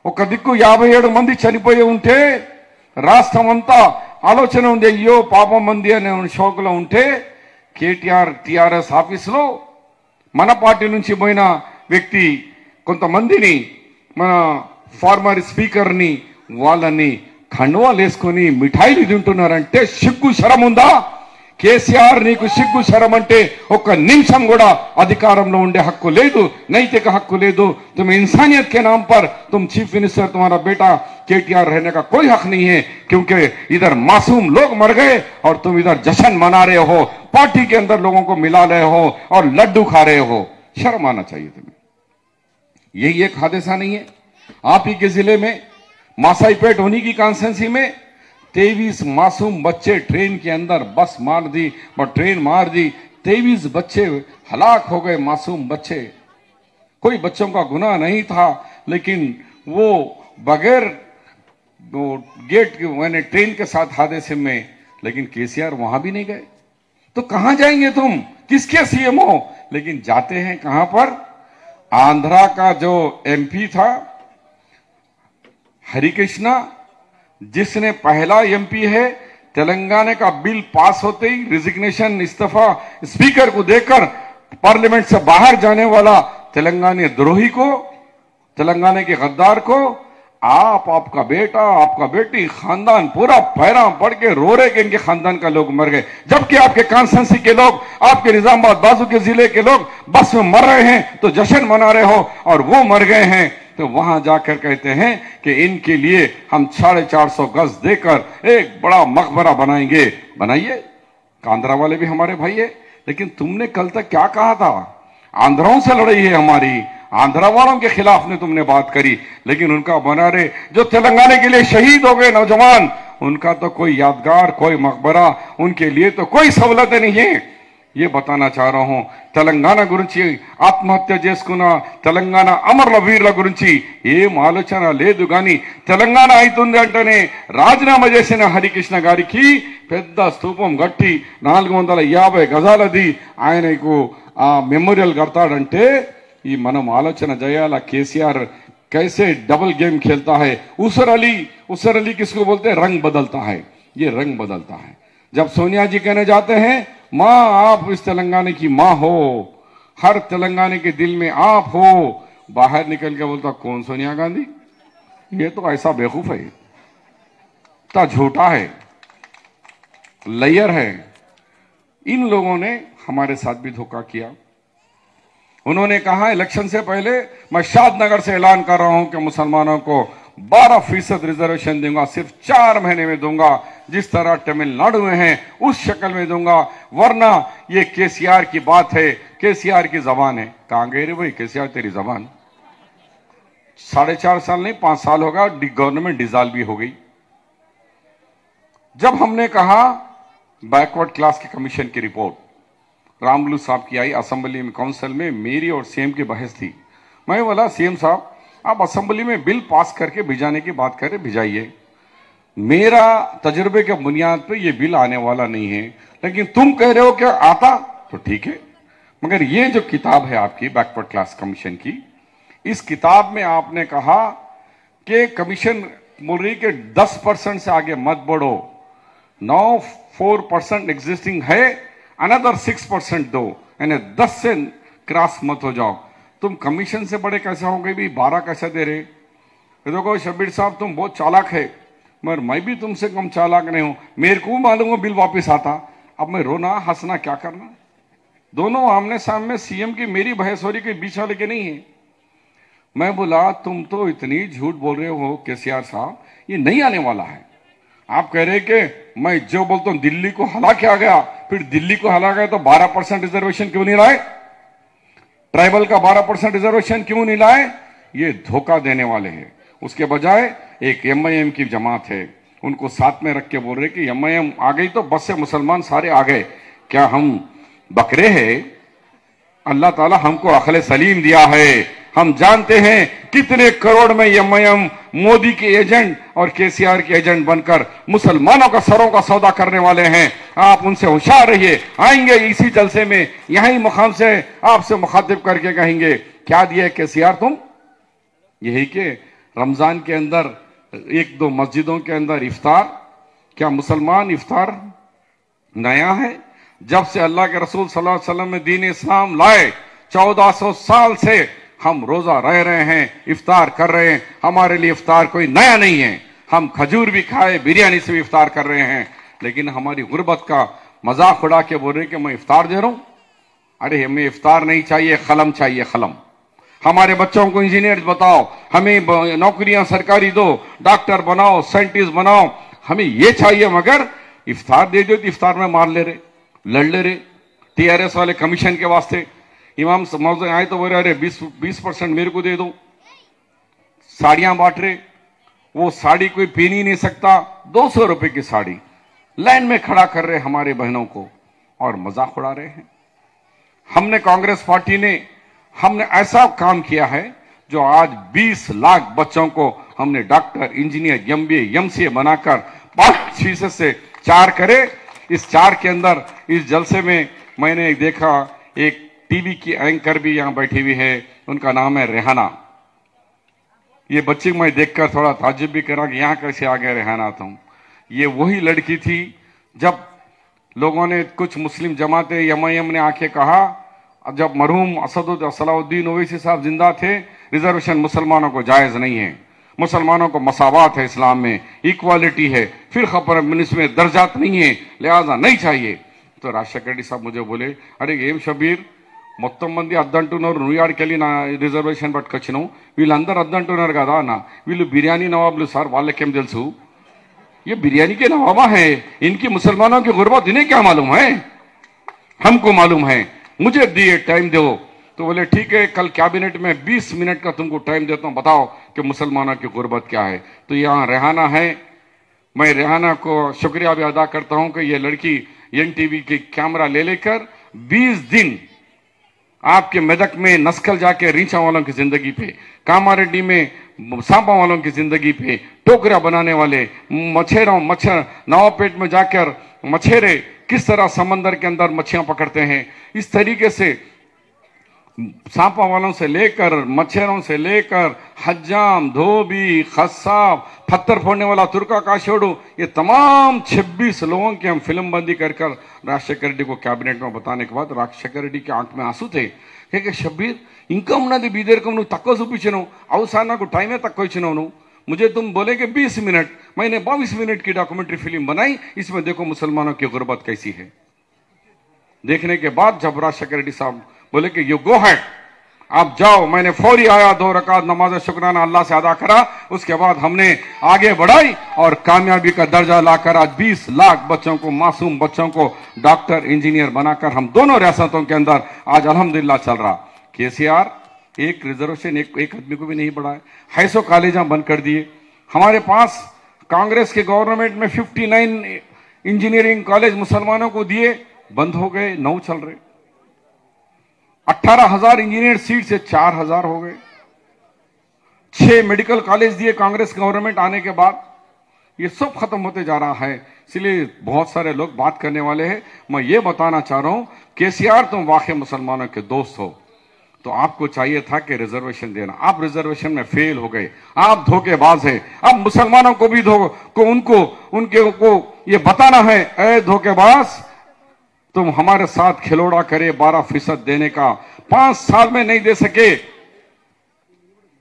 ఒక దిక్కు 57 మంది చనిపోయి ఉంటే రాష్ట్రం అంతా ఆలోచన ఉంది, అయ్యో పాపం మంది అనే షోకులో ఉంటే, కేటీఆర్ టీఆర్ఎస్ ఆఫీసులో మన పార్టీ నుంచి పోయిన వ్యక్తి కొంతమందిని, మన ఫార్మర్ స్పీకర్ని, వాళ్ళని కండువాలు వేసుకొని మిఠాయిలు తింటున్నారంటే సిగ్గు శరం ఉందా? కేసీఆర్ నీకు సిగ్గు శరం అంటే ఒక్క నిమిషం కూడా అధికారంలో ఉండే హక్కు లేదు, नैतिक हक्ku లేదు। तुम इंसानियत के नाम पर तुम चीफ मिनिस्टर, तुम्हारा बेटा केटीआर रहने का कोई हक नहीं है, क्योंकि इधर मासूम लोग मर गए और तुम इधर जश्न मना रहे हो, पार्टी के अंदर लोगों को मिला रहे हो और लड्डू खा रहे हो। शर्म आना चाहिए तुम्हें। यही एक हादसा नहीं है? आप ही के जिले में मासाईपेट होनी की कॉन्स्टिट्यूंसी में 23 मासूम बच्चे ट्रेन के अंदर बस मार दी और ट्रेन मार दी, 23 बच्चे हलाक हो गए, मासूम बच्चे। कोई बच्चों का गुनाह नहीं था, लेकिन वो बगैर गेट मैंने ट्रेन के साथ हादसे में, लेकिन केसीआर वहां भी नहीं गए। तो कहां जाएंगे तुम? किसके सीएम हो? लेकिन जाते हैं कहां पर? आंध्रा का जो एमपी था हरिकृष्णा, जिसने पहला एमपी है, तेलंगाना का बिल पास होते ही रिजिग्नेशन, इस्तीफा स्पीकर को देकर पार्लियामेंट से बाहर जाने वाला तेलंगाना द्रोही को, तेलंगाना के गद्दार को आप, आपका बेटा, आपका बेटी, खानदान पूरा पैरा पड़ के रो रहे कि इनके खानदान का लोग मर गए, जबकि आपके कॉन्स्टिट्यूंसी के लोग, आपके निजामाबाद बाजू के जिले के लोग बस में मर रहे हैं तो जश्न मना रहे हो, और वो मर गए हैं तो वहां जाकर कहते हैं कि इनके लिए हम 450 गज देकर एक बड़ा मकबरा बनाएंगे। बनाइए, आंध्रा वाले भी हमारे भाई है, लेकिन तुमने कल तक क्या कहा था? आंध्रों से लड़ाई है हमारी, आंध्रा वालों के खिलाफ ने तुमने बात करी, लेकिन उनका बना रहे जो तेलंगाना के लिए शहीद हो गए नौजवान, उनका तो कोई यादगार, कोई मकबरा, उनके लिए तो कोई सहूलतें नहीं है। ये बताना चाह रहा हूं, తెలంగాణ గురించి ఆత్మహత్య చేసుకున్న తెలంగాణ అమరుల వీరుల గురించి ఏం ఆలోచన లేదు గాని, తెలంగాణ అవుతుంది అంటేనే రాజీనామా చేసిన హరికృష్ణ గారికి పెద్ద స్తూపం కట్టి 450 గజాలది ఆయనకు ఆ మెమోరియల్ కడతాడంటే ఈ మనం ఆలోచన చేయాల। కేసీఆర్ कैसे डबल गेम खेलता है। उसर अली किसको बोलते हैं? रंग बदलता है, ये रंग बदलता है। जब सोनिया जी कहने जाते हैं मां आप इस तेलंगाना की मां हो, हर तेलंगाना के दिल में आप हो, बाहर निकल के बोलता कौन सोनिया गांधी? ये तो ऐसा बेवकूफ है, इतना झूठा है, लेयर है। इन लोगों ने हमारे साथ भी धोखा किया। उन्होंने कहा इलेक्शन से पहले मैं शादनगर से ऐलान कर रहा हूं कि मुसलमानों को 12% रिजर्वेशन दूंगा, सिर्फ 4 महीने में दूंगा, जिस तरह तमिलनाडु में है उस शक्ल में दूंगा, वरना ये केसीआर की बात है, केसीआर की जबान है। कहां गए रे भाई केसीआर तेरी जबान? 4.5 साल नहीं 5 साल होगा, गवर्नमेंट डिसॉल्व भी हो गई। जब हमने कहा बैकवर्ड क्लास के कमीशन की रिपोर्ट रामलू साहब की आई असेंबली में, काउंसिल में मेरी और सीएम की बहस थी। मैं बोला सीएम साहब आप असेंबली में बिल पास करके भिजाने की बात करें, भिजाइए। मेरा तजुर्बे के बुनियाद पे ये बिल आने वाला नहीं है, लेकिन तुम कह रहे हो कि आता, तो तो ठीक है, मगर ये जो किताब है आपकी बैकवर्ड क्लास कमीशन की, इस किताब में आपने कहा कि कमीशन बोल रही कि 10% से आगे मत बढ़ो, नाउ 4% एग्जिस्टिंग है, अनदर 6% दो, यानी 10 से क्रॉस मत हो जाओ। तुम कमीशन से बड़े कैसे होंगे भी, 12 कैसे दे रहे? देखो शब्बीर साहब तुम बहुत चालाक है, मगर मैं भी तुमसे कम चालाक नहीं हूं। मेरे को मालूम हो बिल वापस आता, अब मैं रोना हंसना क्या करना? दोनों आमने सामने सीएम की मेरी बहस हो रही के बीच वाले के नहीं है। मैं बोला तुम तो इतनी झूठ बोल रहे हो केसीआर साहब, ये नहीं आने वाला है। आप कह रहे कि मैं जो बोलता हूं दिल्ली को हला के आ गया, फिर दिल्ली को हला गया तो 12% रिजर्वेशन क्यों नहीं लाए? ट्राइबल का 12% रिजर्वेशन क्यों नहीं लाए? ये धोखा देने वाले हैं। उसके बजाय एक एमआईएम की जमात है, उनको साथ में रख के बोल रहे कि एमआईएम आ गई तो बस से मुसलमान सारे आ गए। क्या हम बकरे हैं? अल्लाह ताला हमको अक्ल सलीम दिया है। हम जानते हैं कितने करोड़ में एमआईएम मोदी के एजेंट और केसीआर के एजेंट बनकर मुसलमानों का सरों का सौदा करने वाले हैं। आप उनसे होशियार रहिए। आएंगे इसी जलसे में, यही मुकाम से आपसे मुखातिब करके कहेंगे क्या दिया केसीआर तुम? यही के रमजान के अंदर 1-2 मस्जिदों के अंदर इफ्तार, क्या मुसलमान इफ्तार नया है? जब से अल्लाह के रसूल सल्लल्लाहु अलैहि वसल्लम ने दीन इस्लाम लाए 1400 साल से हम रोजा रह रहे हैं, इफ्तार कर रहे हैं। हमारे लिए इफ्तार कोई नया नहीं है। हम खजूर भी खाए, बिरयानी से भी इफ्तार कर रहे हैं, लेकिन हमारी गुर्बत का मजाक उड़ा के बोल रहे कि मैं इफ्तार दे रहा हूं। अरे हमें इफ्तार नहीं चाहिए, खलम चाहिए, खलम। हमारे बच्चों को इंजीनियर बताओ, हमें नौकरियां सरकारी दो, डॉक्टर बनाओ, साइंटिस्ट बनाओ, हमें ये चाहिए। मगर इफ्तार दे दो तो इफ्तार में मार ले रहे, लड़ ले रहे। टीआरएस वाले कमीशन के वास्ते इमाम मौजूद आए तो बोल रहे अरे 20% मेरे को दे दो। साड़ियां बांट रहे, वो साड़ी कोई पहन ही नहीं सकता, 200 रुपए की साड़ी लाइन में खड़ा कर रहे हमारे बहनों को और मजाक उड़ा रहे हैं। हमने कांग्रेस पार्टी ने हमने ऐसा काम किया है जो आज 20 लाख बच्चों को हमने डॉक्टर, इंजीनियर, एमबीए, एमसीए बनाकर 5% से 4 करे। इस 4 के अंदर इस जलसे में मैंने देखा एक टीवी की एंकर भी यहां बैठी हुई है, उनका नाम है रेहाना। ये बच्ची मैं देखकर थोड़ा ताज्जुब भी करा कि यहां कैसे आ गया रेहाना। तुम ये वही लड़की थी जब लोगों ने, कुछ मुस्लिम जमातें एमआईएम ने आके कहा, जब मरहूम असदुद्दीन ओवैसी साहब जिंदा थे, रिजर्वेशन मुसलमानों को जायज नहीं है, मुसलमानों को मसावात है, इस्लाम में इक्वालिटी है, फिर खबर इसमें दर्जात नहीं है, लिहाजा नहीं चाहिए। तो राजशेखर रेड्डी साहब मुझे बोले अरे ఏం షబీర్ మొత్తం మంది అద్దంటున్నారు, న్యూయార్క్ వెళ్ళి నా రిజర్వేషన్ పట్టుకొచ్చినావు, వీళ్ళందరూ అద్దంటున్నారు కదా అన్న, వీళ్ళు బిర్యానీ నవాబులు సార్, వాళ్ళకేం తెలుసు? ये बिरयानी के नवाबा है, इनकी मुसलमानों की गुर्बत इन्हें क्या मालूम है? हमको मालूम है, मुझे दिए टाइम दो। तो बोले ठीक है, कल कैबिनेट में 20 मिनट का तुमको टाइम देता हूं, बताओ कि मुसलमानों की गुर्बत क्या है। तो यहाँ रेहाना है, मैं रेहाना को शुक्रिया भी अदा करता हूं कि ये लड़की एनटीवी की कैमरा ले लेकर 20 दिन आपके मेदक में नस्कल जाके रीछा वालों की जिंदगी पे, कामारेड्डी में सांपा वालों की जिंदगी पे, टोकरा बनाने वाले मच्छर नवापेट में जाकर मछेरे किस तरह समंदर के अंदर मच्छियां पकड़ते हैं, इस तरीके से सांपा वालों से लेकर, मच्छरों से लेकर, हज्जाम, धोबी, खस्साब, पत्थर फोड़ने वाला तुर्का काशोड़ू, ये तमाम 26 लोगों की हम फिल्म बंदी कर राजशेखर रेड्डी को कैबिनेट में बताने के बाद राजशेखर रेड्डी के आंख में आंसू थे कि शब्बीर इंका उन्नति बीदरकम तक्को चूपिंचिनाవు, అవసరం నాకు టైమే తక్కువ ఇచ్చినావు నువ్వు, मुझे तुम बोले कि 20 मिनट, मैंने 22 मिनट की डॉक्यूमेंट्री फिल्म बनाई, इसमें देखो मुसलमानों की गुर्बत कैसी है। देखने के बाद जब राजशेखर रेड्डी साहब बोले कि यू गो हैड, आप जाओ, मैंने फौरी आया, 2 रकात नमाज शुक्राना अल्लाह से अदा करा, उसके बाद हमने आगे बढ़ाई और कामयाबी का दर्जा लाकर आज 20 लाख बच्चों को, मासूम बच्चों को डॉक्टर, इंजीनियर बनाकर हम दोनों रियासतों के अंदर आज अल्हम्दुलिल्लाह चल रहा। केसीआर एक रिजर्वेशन एक आदमी को भी नहीं बढ़ाए, 600 कॉलेजा बंद कर दिए। हमारे पास कांग्रेस के गवर्नमेंट में 59 इंजीनियरिंग कॉलेज मुसलमानों को दिए, बंद हो गए, 9 चल रहे। 18,000 इंजीनियर सीट से 4,000 हो गए। 6 मेडिकल कॉलेज दिए कांग्रेस गवर्नमेंट आने के बाद, ये सब खत्म होते जा रहा है। इसलिए बहुत सारे लोग बात करने वाले हैं। मैं ये बताना चाह रहा हूं, केसीआर तुम वाकई मुसलमानों के दोस्त हो, तो आपको चाहिए था कि रिजर्वेशन देना। आप रिजर्वेशन में फेल हो गए, आप धोखेबाज हैं। अब मुसलमानों को भी उनको ये बताना है, ए धोखेबाज, तुम हमारे साथ खिलौड़ा करे 12% देने का, 5 साल में नहीं दे सके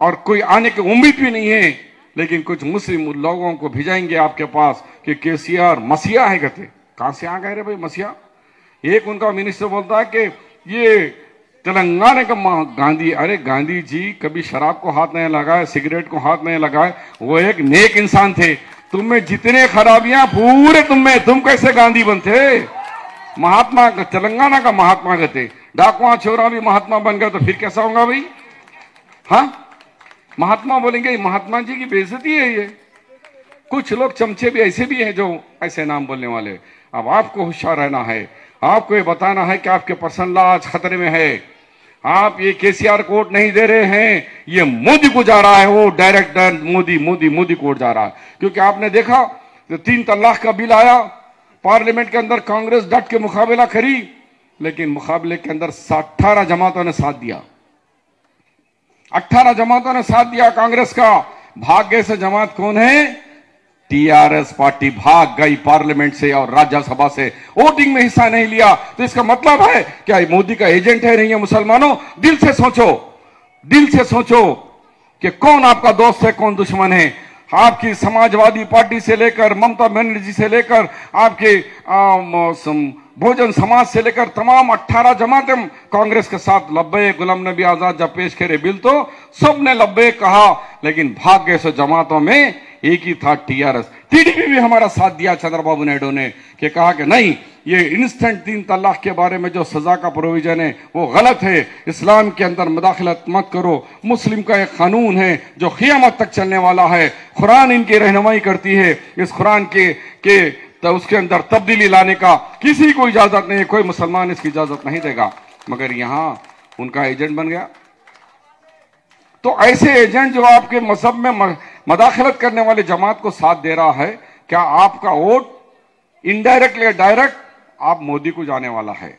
और कोई आने की उम्मीद भी नहीं है, लेकिन कुछ मुस्लिम लोगों को भेजाएंगे आपके पास कि केसीआर मसीहा है। कहते कहां से आ गए रे भाई मसीहा? एक उनका मिनिस्टर बोलता है कि ये तेलंगाना का गांधी। अरे गांधी जी कभी शराब को हाथ नहीं लगाए, सिगरेट को हाथ नहीं लगाए, वो एक नेक इंसान थे। तुम में जितने खराबियां पूरे तुम कैसे गांधी बनते? महात्मा, तेलंगाना का महात्मा कहते, डाकुआ छोरा भी महात्मा बन गया तो फिर कैसा होगा भाई? हाँ, महात्मा बोलेंगे, महात्मा जी की बेइज्जती है ये। कुछ लोग चमचे भी ऐसे भी हैं जो ऐसे नाम बोलने वाले। अब आपको होशियार रहना है, आपको ये बताना है कि आपके पर्सनल आज खतरे में है। आप ये केसीआर कोर्ट नहीं दे रहे हैं, ये मोदी को जा रहा है, वो डायरेक्ट मोदी कोर्ट जा रहा है। क्योंकि आपने देखा तो 3 तलाक का बिल आया पार्लियामेंट के अंदर, कांग्रेस डट के मुकाबला करी, लेकिन मुकाबले के अंदर 18 जमातों ने साथ दिया। 18 जमातों ने साथ दिया कांग्रेस का। भाग्य से जमात कौन है? टीआरएस पार्टी भाग गई पार्लियामेंट से और राज्यसभा से, वोटिंग में हिस्सा नहीं लिया। तो इसका मतलब है क्या मोदी का एजेंट है? नहीं है। मुसलमानों, दिल से सोचो कि कौन आपका दोस्त है, कौन दुश्मन है। आपकी समाजवादी पार्टी से लेकर ममता बनर्जी से लेकर आपके बहुजन समाज से लेकर तमाम 18 जमातें कांग्रेस के साथ लब्बैक। गुलाम नबी आजाद जब पेश करे बिल तो सबने लब्बैक कहा, लेकिन भाग्य से जमातों में एक ही था, टीआरएस। टीडीपी भी हमारा साथ दिया चंद्रबाबू नायडू ने, कि कहा कि नहीं, ये इंस्टेंट 3 तलाक के बारे में जो सजा का प्रोविजन है वो गलत है, इस्लाम के अंदर मुदाखलत मत करो। मुस्लिम का एक कानून है जो क़यामत तक चलने वाला है, कुरान इनकी रहनुमाई करती है। इस कुरान के तो उसके अंदर तब्दीली लाने का किसी को इजाजत नहीं है, कोई मुसलमान इसकी इजाजत नहीं देगा। मगर यहां उनका एजेंट बन गया। तो ऐसे एजेंट जो आपके मजहब में मदाखलत करने वाले जमात को साथ दे रहा है, क्या आपका वोट इनडायरेक्टली या डायरेक्ट आप मोदी को जाने वाला है?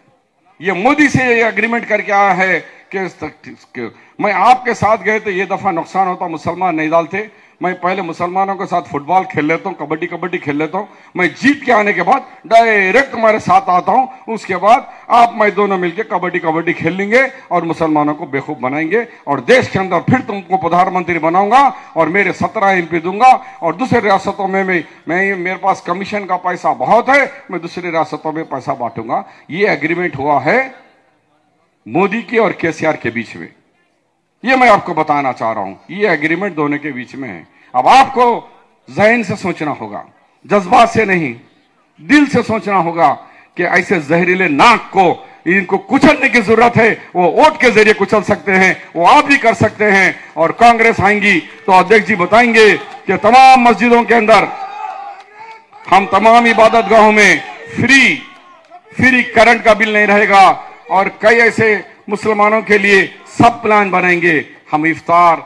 ये मोदी से ये एग्रीमेंट करके आया है कि मैं आपके साथ गए तो ये दफा नुकसान होता, मुसलमान नहीं डालते। मैं पहले मुसलमानों के साथ फुटबॉल खेल लेता हूँ, कबड्डी खेल लेता हूँ। मैं जीत के आने के बाद डायरेक्ट तुम्हारे साथ आता हूँ। उसके बाद आप मैं दोनों मिलकर कबड्डी खेल लेंगे और मुसलमानों को बेवकूफ बनाएंगे और देश के अंदर फिर तुमको प्रधानमंत्री बनाऊंगा और मेरे 17 MP दूंगा और दूसरे रियासतों में मेरे पास कमीशन का पैसा बहुत है, मैं दूसरी रियासतों में पैसा बांटूंगा। ये एग्रीमेंट हुआ है मोदी के और केसीआर के बीच में। ये मैं आपको बताना चाह रहा हूं, ये एग्रीमेंट दोनों के बीच में है। अब आपको ज़हन से सोचना होगा, जज्बात से नहीं, दिल से सोचना होगा कि ऐसे जहरीले नाक को इनको कुचलने की जरूरत है। वो वोट के जरिए कुचल सकते हैं, वो आप भी कर सकते हैं। और कांग्रेस आएंगी तो अध्यक्ष जी बताएंगे कि तमाम मस्जिदों के अंदर, हम तमाम इबादत गाहों में फ्री करंट का बिल नहीं रहेगा और कई ऐसे मुसलमानों के लिए सब प्लान बनाएंगे। हम इफ्तार,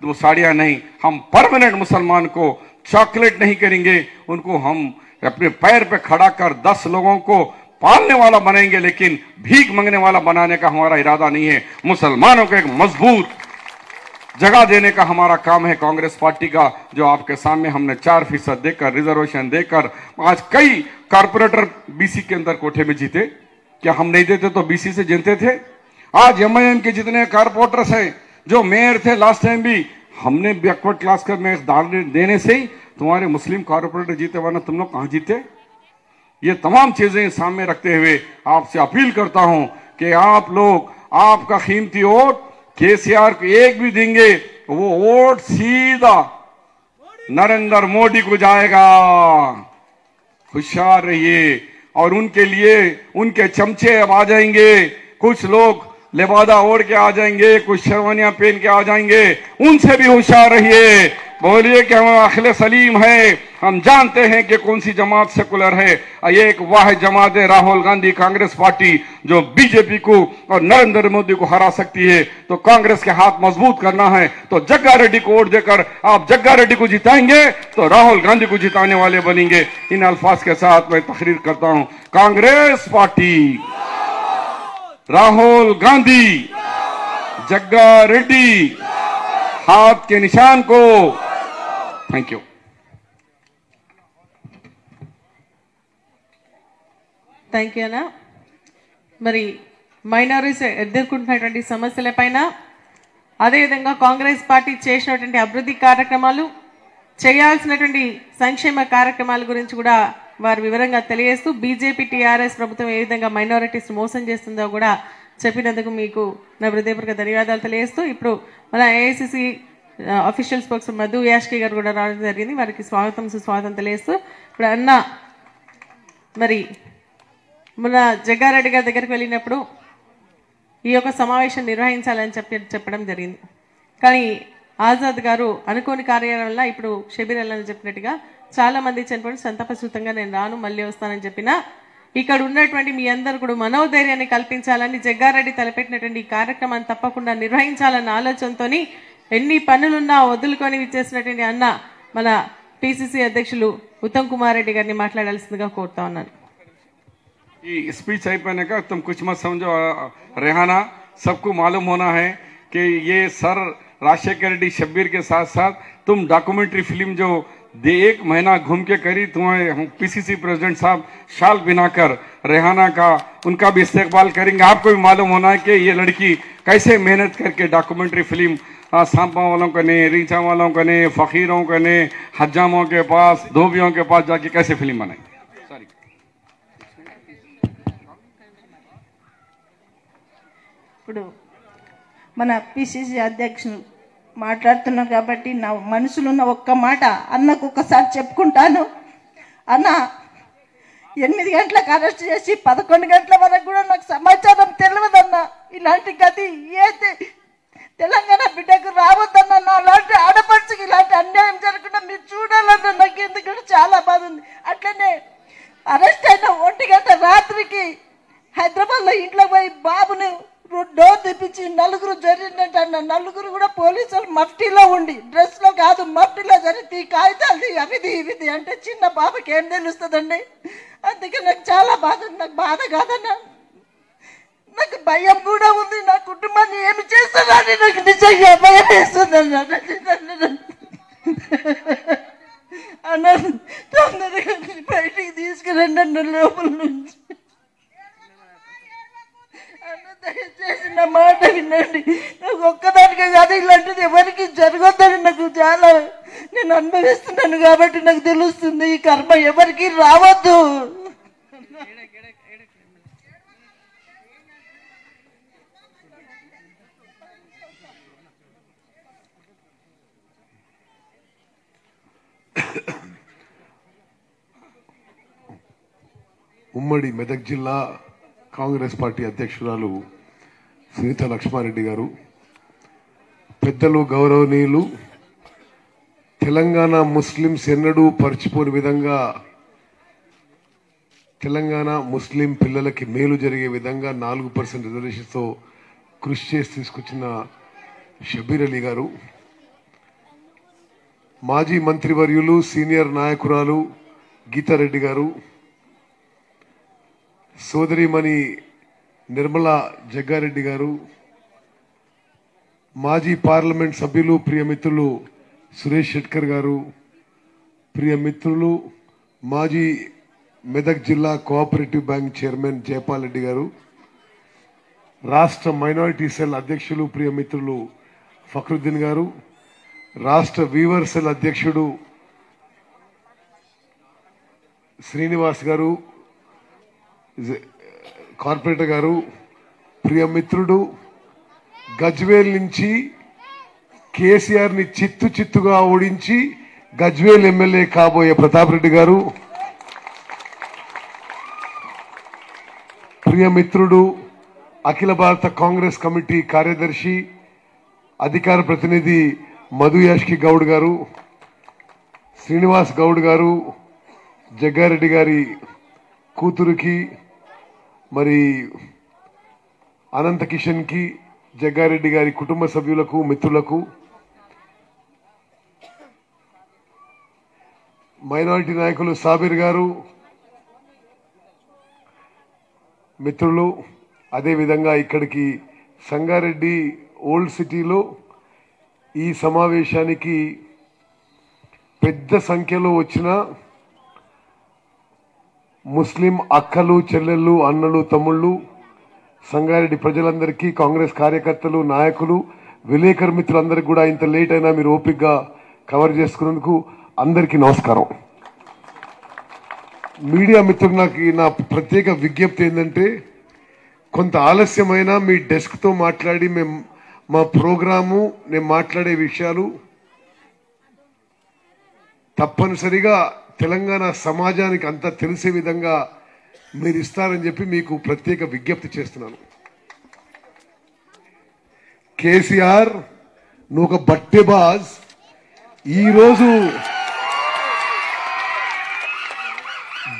वो साड़ियां नहीं, हम परमानेंट मुसलमान को चॉकलेट नहीं करेंगे, उनको हम अपने पैर पे खड़ा कर 10 लोगों को पालने वाला बनाएंगे, लेकिन भीख मांगने वाला बनाने का हमारा इरादा नहीं है। मुसलमानों को एक मजबूत जगह देने का हमारा काम है कांग्रेस पार्टी का, जो आपके सामने हमने 4% देकर, रिजर्वेशन देकर आज कई कारपोरेटर बीसी के अंदर कोठे में जीते। क्या हम नहीं देते तो बीसी से जीतते थे? आज एमआईएम के जितने कारपोरेटर्स हैं, जो मेयर थे लास्ट टाइम भी, हमने बैकवर्ड क्लास का मेयर देने से ही तुम्हारे मुस्लिम कारपोरेटर जीते, वरना तुम लोग कहां जीते? ये तमाम चीजें सामने रखते हुए आपसे अपील करता हूं कि आप लोग आपका कीमती वोट केसीआर को एक भी देंगे, वो वोट सीधा नरेंद्र मोदी को जाएगा। होशियार रहिए। और उनके लिए उनके चमचे अब आ जाएंगे, कुछ लोग लिबादा ओढ़ के आ जाएंगे, कुछ शेरवानियां पहन के आ जाएंगे। उनसे भी होशियार रहिए। बोलिए कि हम अखिल सलीम है, हम जानते हैं कि कौन सी जमात सेकुलर है। ये एक वाहिद जमात है राहुल गांधी कांग्रेस पार्टी, जो बीजेपी को और नरेंद्र मोदी को हरा सकती है। तो कांग्रेस के हाथ मजबूत करना है तो जग्गा रेड्डी को वोट देकर आप जग्गा रेड्डी को जिताएंगे तो राहुल गांधी को जिताने वाले बनेंगे। इन अल्फाज के साथ मैं तकरीर करता हूं, कांग्रेस पार्टी, राहुल गांधी, जग्गा रेड्डी, हाथ के निशान को। Thank you. థ్యాంక్ యూ అన్న. మరి మైనారిటీస్ ఎదుర్కొంటున్నటువంటి సమస్యల పైన అదేవిధంగా కాంగ్రెస్ పార్టీ చేసినటువంటి అభివృద్ధి కార్యక్రమాలు, చేయాల్సినటువంటి సంక్షేమ కార్యక్రమాల గురించి కూడా వారు వివరంగా తెలియజేస్తూ బీజేపీ టీఆర్ఎస్ ప్రభుత్వం ఏ విధంగా మైనారిటీస్ మోసం చేస్తుందో కూడా చెప్పినందుకు మీకు నా హృదయపూర్వక ధన్యవాదాలు తెలియజేస్తూ ఇప్పుడు మన AICC official spokes Madhu Yaskhi గారు కూడా రావడం జరిగింది. వారికి స్వాగతం సుస్వాగతం తెలియజేస్తూ ఇప్పుడు అన్న మరి మన జగ్గారెడ్డి గారి దగ్గరికి వెళ్ళినప్పుడు ఈ యొక్క సమావేశం నిర్వహించాలని చెప్పడం జరిగింది. కానీ ఆజాద్ గారు అనుకోని కార్యాలయం వల్ల ఇప్పుడు షబీర్ అల్లా చెప్పినట్టుగా చాలా మంది చనిపోయి సంతాపసూతంగా నేను రాను మళ్ళీ వస్తానని చెప్పినా ఇక్కడ ఉన్నటువంటి మీ అందరూ కూడా మనోధైర్యాన్ని కల్పించాలని జగ్గారెడ్డి తలపెట్టినటువంటి ఈ కార్యక్రమాన్ని తప్పకుండా నిర్వహించాలన్న ఆలోచనతోని ఎన్ని పనులున్నా వదులుకొని విచ్చేసినటువంటి అన్న మన పిసిసి అధ్యక్షులు ఉత్తమ్ కుమార్ రెడ్డి గారిని మాట్లాడాల్సిందిగా కోరుతా ఉన్నాను. ये स्पीच అయిపోయాక तुम कुछ मत समझो रेहाना, सबको मालूम होना है कि ये सर राजशेखर रेड्डी शब्बीर के साथ साथ तुम डॉक्यूमेंट्री फिल्म जो 1 महीना घूम के करी, तुम्हें पीसीसी प्रेसिडेंट साहब शाल बनाकर रेहाना का उनका भी इस्तेकबाल करेंगे। आपको भी मालूम होना है कि ये लड़की कैसे मेहनत करके डॉक्यूमेंट्री फिल्म सांपा वालों का ने, रीछा वालों का ने, फकीरों का ने, हजामों के पास, धोबियों के पास जाके कैसे फिल्म बनाई। ఇప్పుడు మన పిసిసి అధ్యక్షులు మాట్లాడుతున్నారు కాబట్టి నా మనసులో ఉన్న ఒక్క మాట అన్నకు ఒక్కసారి చెప్పుకుంటాను. అన్న 8 గంటలకు అరెస్ట్ చేసి 11 గంటల వరకు కూడా నాకు సమాచారం తెలియదన్న. ఇలాంటి గది తెలంగాణ బిడ్డకు రావద్దన్న. అలాంటి ఆడపడుచుకి ఇలాంటి అన్యాయం జరగకుండా మీరు చూడాలన్న. నాకు ఎందుకంటే చాలా బాధ ఉంది. అట్లనే అరెస్ట్ అయిన 1 గంట రాత్రికి హైదరాబాద్లో ఇంట్లో పోయి బాబుని డోర్ తెప్పించి 4 జరిగిందంట అన్న. 4 కూడా పోలీసులు మఫ్టీలో ఉండి, డ్రెస్ లో కాదు మఫ్టీలో జరిగితే ఈ కాగితాలు అవిది ఇవిది అంటే చిన్న బాబుకి ఏం తెలుస్తుందండి. అందుకే నాకు చాలా బాధ. నాకు బాధ కాదన్న, నాకు భయం కూడా ఉంది. నా కుటుంబాన్ని ఏమి చేస్తానని నాకు నిజంగా భయం వేస్తుందన్న. అన్న తొందరగా బయటికి తీసుకురండి అన్న లోపల నుంచి. దయచేసి నా మాట వినండి. నాకు ఒక్కదానికే కాదు, ఇలాంటిది ఎవరికి జరగొద్దని నాకు చాలా నేను అనుభవిస్తున్నాను కాబట్టి నాకు తెలుస్తుంది. ఈ కర్మ ఎవరికి రావద్దు. ఉమ్మడి మెదక్ జిల్లా కాంగ్రెస్ పార్టీ అధ్యక్షురాలు సునీత లక్ష్మారెడ్డి గారు, పెద్దలు గౌరవనీయులు, తెలంగాణ ముస్లింస్ ఎన్నడూ పరిచిపోని విధంగా తెలంగాణ ముస్లిం పిల్లలకి మేలు జరిగే విధంగా 4% రిజర్వేషన్తో కృషి చేసి తీసుకొచ్చిన షబీర్ అలీ గారు, మాజీ మంత్రివర్యులు సీనియర్ నాయకురాలు గీతారెడ్డి గారు, సోదరిమణి నిర్మలా జగ్గారెడ్డి గారు, మాజీ పార్లమెంట్ సభ్యులు ప్రియమిత్రులు సురేష్ షెట్కర్ గారు, ప్రియమిత్రులు మాజీ మెదక్ జిల్లా cooperative bank chairman Jaipal Reddy గారు, రాష్ట్ర మైనారిటీ సెల్ అధ్యక్షులు ప్రియమిత్రులు ఫక్రుద్దీన్ గారు, రాష్ట్ర వీవర్ సెల్ అధ్యక్షుడు శ్రీనివాస్ గారు, కార్పొరేటర్ గారు, ప్రియమిత్రుడు గజ్వేల్ నుంచి కేసీఆర్ ని చిత్తుగా ఓడించి గజ్వేల్ ఎమ్మెల్యే కాబోయే ప్రతాప్ రెడ్డి గారు, ప్రియమిత్రుడు అఖిల భారత కాంగ్రెస్ కమిటీ కార్యదర్శి అధికార ప్రతినిధి మధు యాష్కి గౌడ్ గారు, శ్రీనివాస్ గౌడ్ గారు జగ్గారెడ్డి గారి కూతురికి మరి అనంత కిషన్ కి జగ్గారెడ్డి గారి కుటుంబ సభ్యులకు మిత్రులకు మైనారిటీ నాయకులు సాబిర్ గారు మిత్రులు అదేవిధంగా ఇక్కడికి సంగారెడ్డి ఓల్డ్ సిటీలో ఈ సమావేశానికి పెద్ద సంఖ్యలో వచ్చిన ముస్లిం అక్కలు చెల్లెళ్ళు అన్నలు తమ్ముళ్ళు సంగారెడ్డి ప్రజలందరికీ కాంగ్రెస్ కార్యకర్తలు నాయకులు విలేకరు మిత్రులందరికీ కూడా ఇంత లేట్ అయినా మీరు ఓపికగా కవర్ చేసుకున్నందుకు అందరికీ నమస్కారం. మీడియా మిత్రులు నాకు నా ప్రత్యేక విజ్ఞప్తి ఏంటంటే కొంత ఆలస్యమైన మీ డెస్క్తో మాట్లాడి మేము మా ప్రోగ్రాము నేను మాట్లాడే విషయాలు తప్పనిసరిగా తెలంగాణ సమాజానికి అంతా తెలిసే విధంగా మీరు ఇస్తారని చెప్పి మీకు ప్రత్యేక విజ్ఞప్తి చేస్తున్నాను. కేసీఆర్ నువ్వు ఒక బట్టెబాజ్. ఈరోజు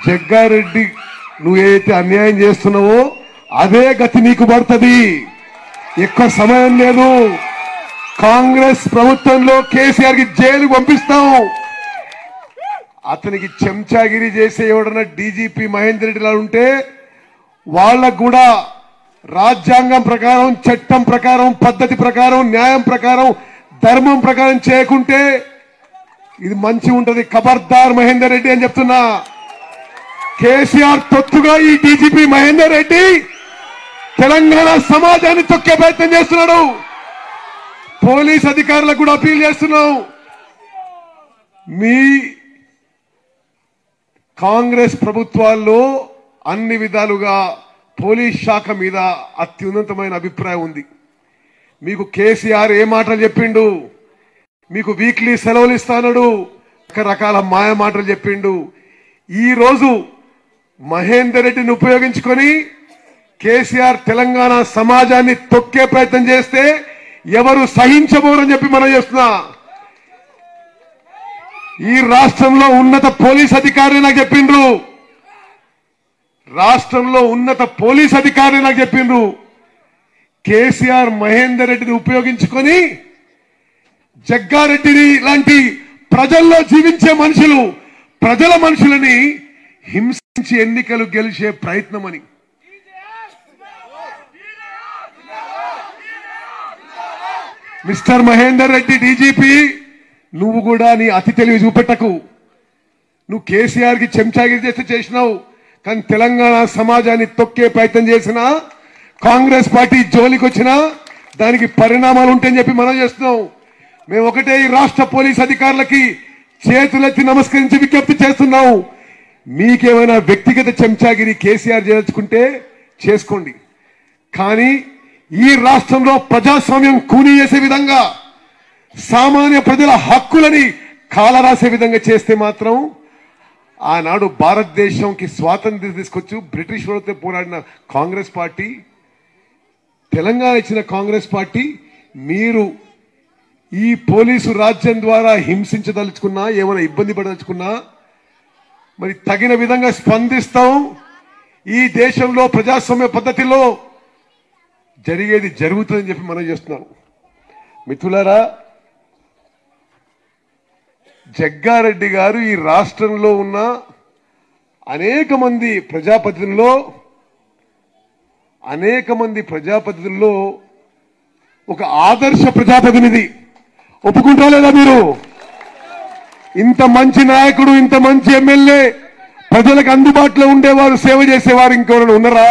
జగ్గారెడ్డి నువ్వేదైతే అన్యాయం చేస్తున్నావో అదే గతి నీకు పడుతుంది. ఎక్కువ సమయం లేదు. కాంగ్రెస్ ప్రభుత్వంలో కేసీఆర్ కి జైలు పంపిస్తాం. అతనికి చెంచాగిరి చేసే ఎవడన్నా డీజీపీ మహేందర్ రెడ్డి లా ఉంటే వాళ్ళకు కూడా రాజ్యాంగం ప్రకారం చట్టం ప్రకారం పద్ధతి ప్రకారం న్యాయం ప్రకారం ధర్మం ప్రకారం చేయకుంటే ఇది మంచి ఉంటది. ఖబర్దార్ మహేందర్ రెడ్డి అని చెప్తున్నా. కేసీఆర్ తొత్తుగా ఈ డీజీపీ మహేందర్ రెడ్డి తెలంగాణ సమాజాన్ని తొక్కే ప్రయత్నం చేస్తున్నాడు. పోలీస్ అధికారులకు కూడా అపీల్ చేస్తున్నాం. మీ కాంగ్రెస్ ప్రభుత్వాల్లో అన్ని విధాలుగా పోలీస్ శాఖ మీద అత్యున్నతమైన అభిప్రాయం ఉంది. మీకు కేసీఆర్ ఏ మాటలు చెప్పిండు? మీకు వీక్లీ సెలవులు ఇస్తానడు, రకరకాల మాయ మాటలు చెప్పిండు. ఈ రోజు మహేందర్ రెడ్డిని ఉపయోగించుకొని కేసీఆర్ తెలంగాణ సమాజాన్ని తొక్కే ప్రయత్నం చేస్తే ఎవరు సహించబోరని చెప్పి మనం చేస్తున్నా. ఈ రాష్ట్రంలో ఉన్నత పోలీస్ అధికారులు నాకు చెప్పిండ్రు. రాష్ట్రంలో ఉన్నత పోలీస్ అధికారులు నాకు చెప్పిండ్రు కేసీఆర్ మహేందర్ రెడ్డిని ఉపయోగించుకొని జగ్గారెడ్డిని లాంటి ప్రజల్లో జీవించే మనుషులు ప్రజల మనుషులని హింసించి ఎన్నికలు గెలిచే ప్రయత్నమని. మిస్టర్ మహేందర్ రెడ్డి డీజీపీ, నువ్వు కూడా నీ అతి తెలివి చూపెట్టకు. నువ్వు కేసీఆర్ కి చెంచాగిరి చేస్తే చేసినావు, కానీ తెలంగాణ సమాజాన్ని తొక్కే ప్రయత్నం చేసినా కాంగ్రెస్ పార్టీ జోలికి వచ్చినా దానికి పరిణామాలు ఉంటాయని చెప్పి మనం చేస్తున్నాం. మేము ఒకటే ఈ రాష్ట్ర పోలీస్ అధికారులకి చేతులెత్తి నమస్కరించి విజ్ఞప్తి చేస్తున్నాం. మీకేమైనా వ్యక్తిగత చెంచాగిరి కేసీఆర్ చేయదలుచుకుంటే చేసుకోండి, కానీ ఈ రాష్ట్రంలో ప్రజాస్వామ్యం కూనీ చేసే విధంగా సామాన్య ప్రజల హక్కులని కాలరాసే విధంగా చేస్తే మాత్రం ఆనాడు భారతదేశంకి స్వాతంత్ర్యం తీసుకొచ్చు బ్రిటిష్ వాళ్ళతో పోరాడిన కాంగ్రెస్ పార్టీ, తెలంగాణ ఇచ్చిన కాంగ్రెస్ పార్టీ, మీరు ఈ పోలీసు రాజ్యం ద్వారా హింసించదలుచుకున్నా ఏమైనా ఇబ్బంది పడదలుచుకున్నా మరి తగిన విధంగా స్పందిస్తాం. ఈ దేశంలో ప్రజాస్వామ్య పద్ధతిలో జరిగేది జరుగుతుందని చెప్పి మనం చేస్తున్నాం. మిత్రులారా, జగ్గారెడ్డి గారు ఈ రాష్ట్రంలో ఉన్న అనేక మంది ప్రజాప్రతినిధుల్లో ఒక ఆదర్శ ప్రజాప్రతినిధి. ఒప్పుకుంటారా లేదా మీరు? ఇంత మంచి నాయకుడు, ఇంత మంచి ఎమ్మెల్యే, ప్రజలకు అందుబాటులో ఉండేవారు, సేవ చేసేవారు ఇంకెవరైనా ఉన్నారా?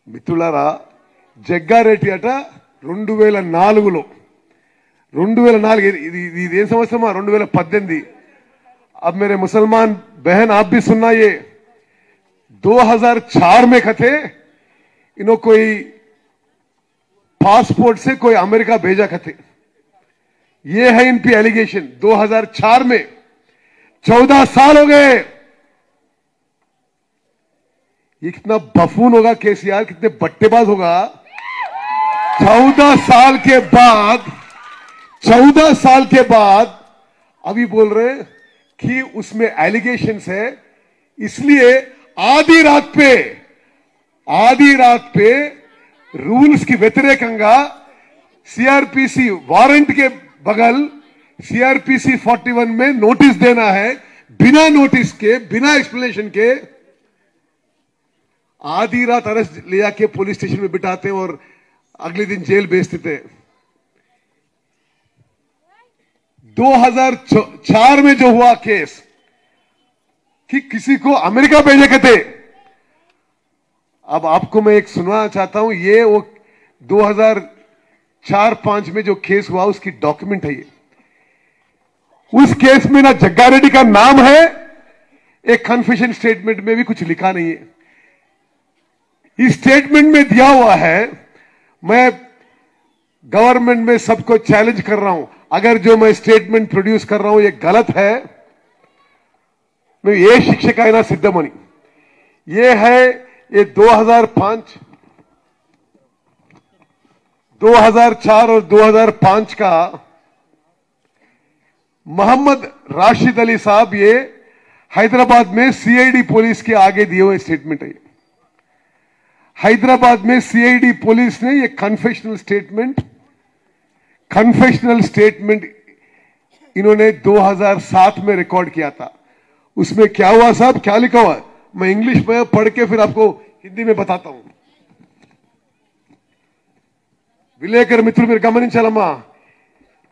మిత్రులారా, జగ్గారెడ్డి అట 2004లో 2004 ఇది ఏ సంవత్సరమా? 2018. अब मेरे मुसलमान बहन आप भी सुनना, ये 2004 में थे. इन्हों कोई पासपोर्ट से कोई अमेरिका भेजा थे. ये है इन पे एलिगेशन. 2004 में 14 साल हो गए. ये कितना बफून होगा केसीआर, कितने बट्टेबाज होगा. 14 साल के बाद 14 साल के बाद अभी बोल रहे कि उसमें एलिगेशंस है, इसलिए आधी रात पे रूल्स की व्यतिरेకంగా सीआरपीसी वारंट के बगल सीआरपीसी 41 में नोटिस देना है, बिना नोटिस के, बिना एक्सप्लेनेशन के आधी रात अरेस्ट ले जाके पुलिस स्टेशन में बिठाते और अगले दिन जेल भेज देते। 2004 में जो हुआ केस कि किसी को अमेरिका भेजे के थे, अब आपको मैं एक सुनाना चाहता हूं, ये वो 2004-5 में जो केस हुआ उसकी डॉक्यूमेंट है ये। उस केस में ना जग्गा रेड्डी का नाम है, एक कन्फेशन स्टेटमेंट में भी कुछ लिखा नहीं है। इस स्टेटमेंट में दिया हुआ है, मैं गवर्नमेंट में सबको चैलेंज कर रहा हूं, अगर जो मैं स्टेटमेंट प्रोड्यूस कर रहा हूं ये गलत है, मैं ये शिक्षक है ना सिद्धमणि, ये है ये 2004 और 2005 का मोहम्मद राशिद अली साहब, ये हैदराबाद में सीआईडी पुलिस के आगे दिए हुए स्टेटमेंट है। हैदराबाद में सीआईडी पुलिस ने ये कन्फेशनल स्टेटमेंट इन्होंने 2007 में रिकॉर्ड किया था। उसमें क्या हुआ साहब, क्या लिखा हुआ है, मैं इंग्लिश में पढ़ के फिर आपको हिंदी में बताता हूं। విలేకరు మిత్రులు మీరు గమనించాలమ్మా,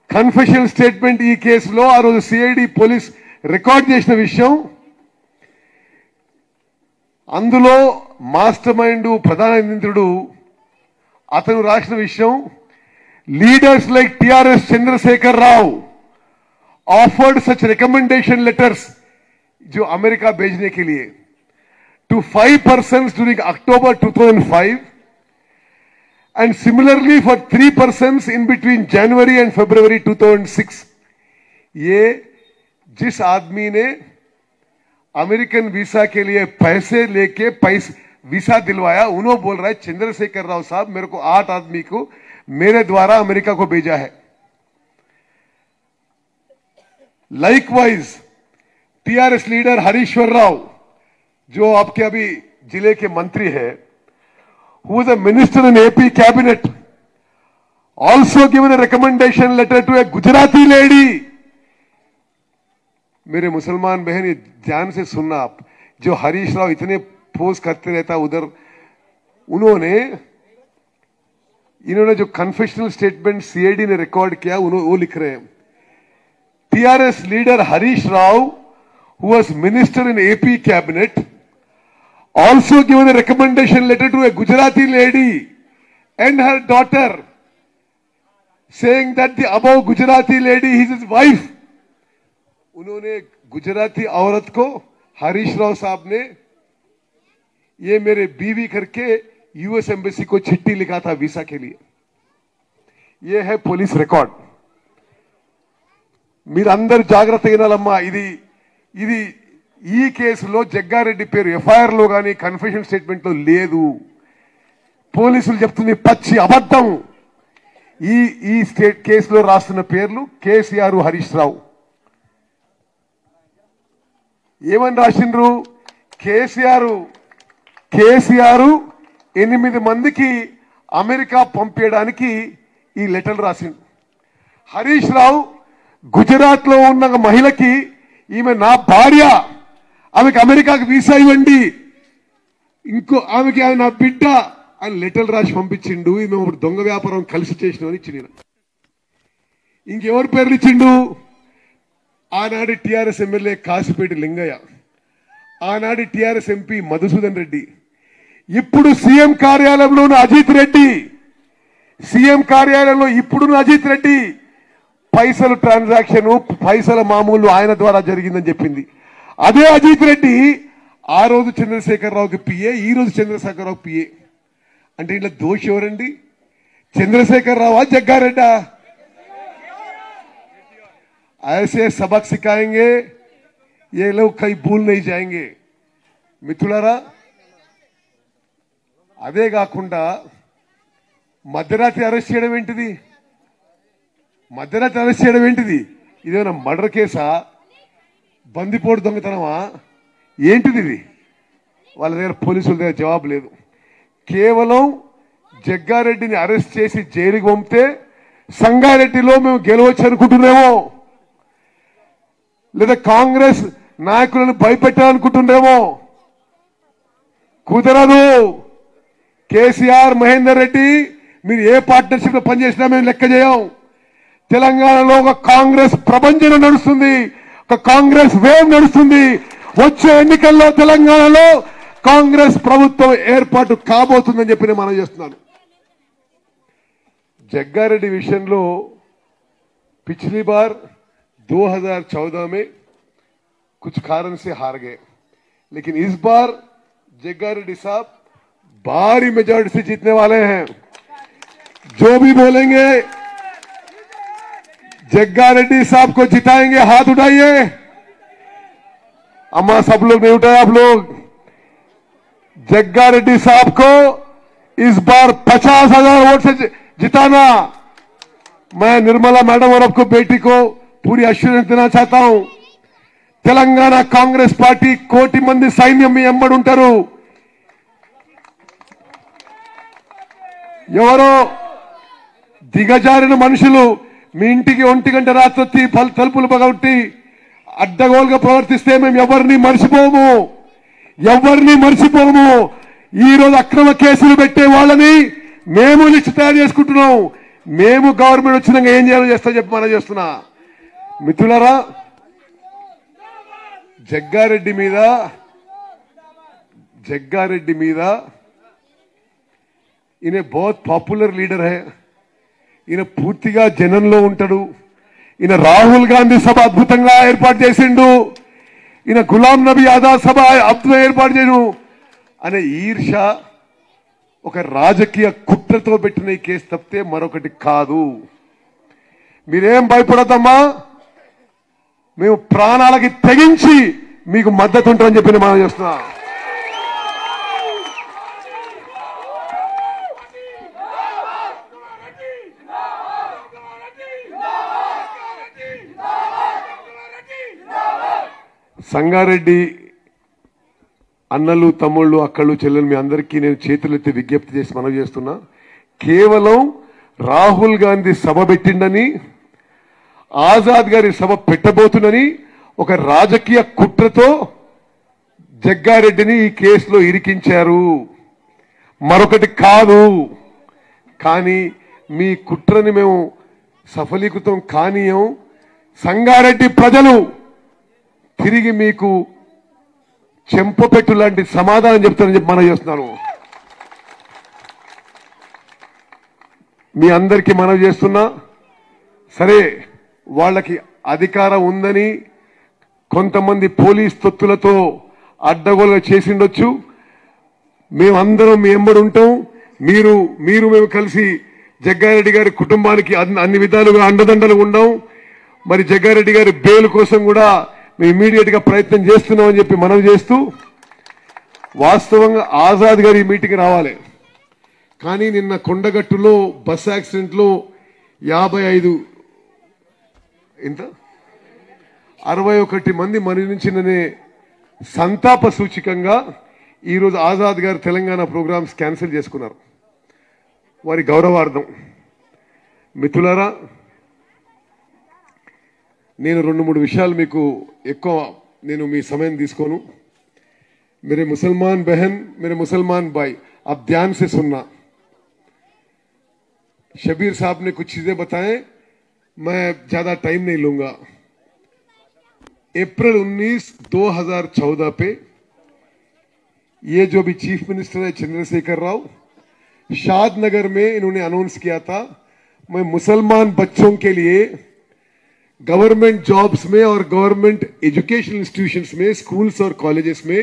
కన్ఫెషనల్ స్టేట్మెంట్ ఈ కేసులో ఆ రోజు సిఐడి పోలీస్ రికార్డ్ చేసిన విషయం, అందులో మాస్టర్ మైండ్ ప్రధాన నిందితుడు అతను రాసిన విషయం, లీడర్స్ లైక్ టిఆర్ఎస్ చంద్రశేఖర్ రావు ऑफर्ड सच रिकमेंडेशन लेटर्स जो अमेरिका भेजने के लिए to 5 persons during October 2005 and similarly for 3 persons in between January and February 2006। ये जिस आदमी ने अमेरिकन वीसा के लिए पैसे लेके वीसा दिलवाया, उन्होंने बोल रहा है चंद्रशेखर राव साहब मेरे को 8 आदमी को मेरे द्वारा अमेरिका को भेजा है। Likewise TRS leader Harishwar Rao जो आपके अभी जिले के मंत्री है, who was a minister in AP cabinet, also given a recommendation letter to a Gujarati lady। मेरे मुसलमान बहन ये ध्यान से सुनना आप, जो हरीश राव इतने पोस्ट करते रहता उधर, इन्होंने जो कन्फेशनल स्टेटमेंट सीआईडी ने रिकॉर्ड किया वो लिख रहे हैं, TRS leader Harish Rao who was minister in AP cabinet also given a recommendation letter to a Gujarati lady and her daughter saying that the above Gujarati lady is his wife। उन्होंने गुजराती औरत को हरीश राव साहब ने ये मेरे बीवी करके यूएस एम्बेसी को चिट्ठी लिखा था वीसा के लिए। ये है पुलिस रिकॉर्ड। మీరందరూ జాగ్రత్తగా వినాలమ్మా, ఇది ఈ కేసులో జగ్గారెడ్డి పేరు ఎఫ్ఐఆర్ లో గానీ కన్ఫెషన్ స్టేట్మెంట్ లో లేదు, పోలీసులు చెప్తుంది పచ్చి అబద్ధం। ఈ స్టేట్ కేసులో రాస్తున్న పేర్లు కేసీఆర్, హరీష్ రావు। ఏమని రాసిండ్రు, కేసీఆర్ 8 మందికి అమెరికా పంపించడానికి ఈ లెటర్ రాసిండు। హరీష్ రావు గుజరాత్ లో ఉన్న మహిళకి ఈమె నా భార్య, ఆమెకి అమెరికాకి వీసా ఇవ్వండి, ఇంకో ఆమెకి ఆమె నా బిడ్డ అని లెటర్ రాసి పంపించిండు। ఈమె ఇప్పుడు దొంగ వ్యాపారం కలిసి చేసినని ఇచ్చిండు। ఇంకెవరి పేర్లు ఇచ్చిండు, ఆనాటి టిఆర్ఎస్ ఎమ్మెల్యే కాసిపేటి లింగయ్య, ఆనాటి టిఆర్ఎస్ ఎంపీ మధుసూదన్ రెడ్డి, ఇప్పుడు సీఎం కార్యాలయంలో ఉన్న అజిత్ రెడ్డి, సీఎం కార్యాలయంలో ఇప్పుడున్న అజిత్ రెడ్డి పైసలు ట్రాన్సాక్షన్ పైసల మామూలు ఆయన ద్వారా జరిగిందని చెప్పింది। అదే అజిత్ రెడ్డి ఆ రోజు చంద్రశేఖర్ రావుకి పిఏ, ఈ రోజు చంద్రశేఖర్ రావు పిఏ। అంటే ఇట్లా దోషి ఎవరండి, చంద్రశేఖర్ రావా జగ్గారెడ్డా? ऐसे सबक सिखाएंगे ये लोग कहीं भूल नहीं जाएंगे। మిత్రులారా, అదే కాకుండా మధ్యరాత్రి అరెస్ట్ చేయడం ఏంటిది? మధ్యరాత్రి అరెస్ట్ చేయడం ఏంటిది? ఇదేమైనా మర్డర్ కేసా, బందిపోటు దొంగతనమా, ఏంటిది ఇది? వాళ్ళ దగ్గర పోలీసుల దగ్గర జవాబు లేదు. కేవలం జగ్గారెడ్డిని అరెస్ట్ చేసి జైలుకి పంపితే సంగారెడ్డిలో మేము గెలవచ్చు అనుకుంటున్నామో, లేదా కాంగ్రెస్ నాయకులను భయపెట్టాలనుకుంటున్నామో. కుదరదు. కేసీఆర్, మహేందర్ రెడ్డి మీరు ఏ పార్ట్నర్షిప్ లో పనిచేసినా మేము లెక్క చేయం. తెలంగాణలో ఒక కాంగ్రెస్ ప్రభంజనం నడుస్తుంది, ఒక కాంగ్రెస్ వేవ్ నడుస్తుంది. వచ్చే ఎన్నికల్లో తెలంగాణలో కాంగ్రెస్ ప్రభుత్వం ఏర్పాటు కాబోతుందని చెప్పి నేను మనం చేస్తున్నాను. जग्गारेड्डी विषय लो पिछली बार 2014 में कुछ कारण से हार गए, लेकिन इस बार जग्गारेड्डी साहब भारी मेजॉरिटी से जीतने वाले हैं। जो भी बोलेंगे जग्गारेड्डी साहब को जिताएंगे, हाथ उठाइए। अम्मा सब लोग नहीं उठाए, आप लोग। जग्गारेड्डी साहब को इस बार 50,000 वोट से जिताना। मैं निर्मला मैडम और आपको बेटी को पूरी अश्योरेंस देना चाहता हूं। तेलंगाना कांग्रेस पार्टी कोटि मंदी सैन्యం మీ ఎంబడి ఉంటారు। ఎవరో దిగజారిన మనుషులు మీ ఇంటికి 1 గంట రాత్రి తలుపులు పగలగొట్టి అడ్డగోలుగా ప్రవర్తిస్తే మేము ఎవరిని మర్చిపోము। ఈ రోజు అక్రమ కేసులు పెట్టే వాళ్ళని మేము లిస్ట్ తయారు చేసుకుంటున్నాం। మేము గవర్నమెంట్ వచ్చినాక ఏం చేయాలో చేస్తా చెప్పి మనం చేస్తున్నా। మిత్రులారా, జగ్గారెడ్డి మీద ఈయన बहुत పాపులర్ లీడర్ है। ఈయన పూర్తిగా జనంలో ఉంటాడు। ఈయన రాహుల్ గాంధీ సభ అద్భుతంగా ఏర్పాటు చేసిండు, ఈయన గులాం నబీ ఆజాద్ సభ అద్భుతంగా ఏర్పాటు చేయను అనే ఈర్ష ఒక రాజకీయ కుట్రతో పెట్టిన ఈ కేసు తప్పితే మరొకటి కాదు। మీరేం భయపడద్దమ్మా, మేము ప్రాణాలకి తెగించి మీకు మద్దతు ఉంటామని చెప్పి మనం చేస్తున్నా। సంగారెడ్డి అన్నలు, తమ్ముళ్ళు, అక్కలు, చెల్లెలు మీ అందరికీ నేను చేతులెత్తి విజ్ఞప్తి చేసి మనవి చేస్తున్నా। కేవలం రాహుల్ గాంధీ సభ పెట్టిండని, ఆజాద్ గారి సభ పెట్టబోతుందని ఒక రాజకీయ కుట్రతో జగ్గారెడ్డిని ఈ కేసులో ఇరికించారు, మరొకటి కాదు। కానీ మీ కుట్రని మేము సఫలీకృతం కానీయం। సంగారెడ్డి ప్రజలు తిరిగి మీకు చెంపపెట్టు లాంటి సమాధానం చెప్తానని చెప్పి మనం చేస్తున్నాను। మీ అందరికీ మనవి చేస్తున్నా, సరే వాళ్ళకి అధికారం ఉందని కొంతమంది పోలీస్ తొత్తులతో అడ్డగోలుగా చేసిండొచ్చు। మేమందరం మీ ఎంబడి ఉంటాం। మేము కలిసి జగ్గారెడ్డి గారి కుటుంబానికి అన్ని విధాలుగా అండదండలు ఉండం। మరి జగ్గారెడ్డి గారి బెయిల్ కోసం కూడా మేము ఇమీడియట్ గా ప్రయత్నం చేస్తున్నామని చెప్పి మనవి చేస్తూ, వాస్తవంగా ఆజాద్ గారి ఈ మీటింగ్ రావాలి, కానీ నిన్న కొండగట్టులో బస్ యాక్సిడెంట్ లో 61 మంది మరణించిననే సంతాప సూచికంగా ఈరోజు ఆజాద్ గారు తెలంగాణ ప్రోగ్రామ్స్ క్యాన్సిల్ చేసుకున్నారు, వారి గౌరవార్థం। మిత్రులారా, నేను 2-3 విషయాలు మీకు ఎక్కువ నేను మీ సమయం తీసుకోను। मेरे मुसलमान बहन, मेरे मुसलमान भाई, आप ध्यान से सुनना। शबीर साहब ने कुछ चीजें बताएं, मैं ज्यादा टाइम नहीं लूंगा। अप्रैल 19, 2014 पे ये जो भी चीफ मिनिस्टर है चंद्रशेखर राव, शादनगर में इन्होंने अनाउंस किया था, मैं मुसलमान बच्चों के लिए गवर्नमेंट जॉब्स में और गवर्नमेंट एजुकेशनल इंस्टीट्यूशंस में, स्कूल्स और कॉलेजेस में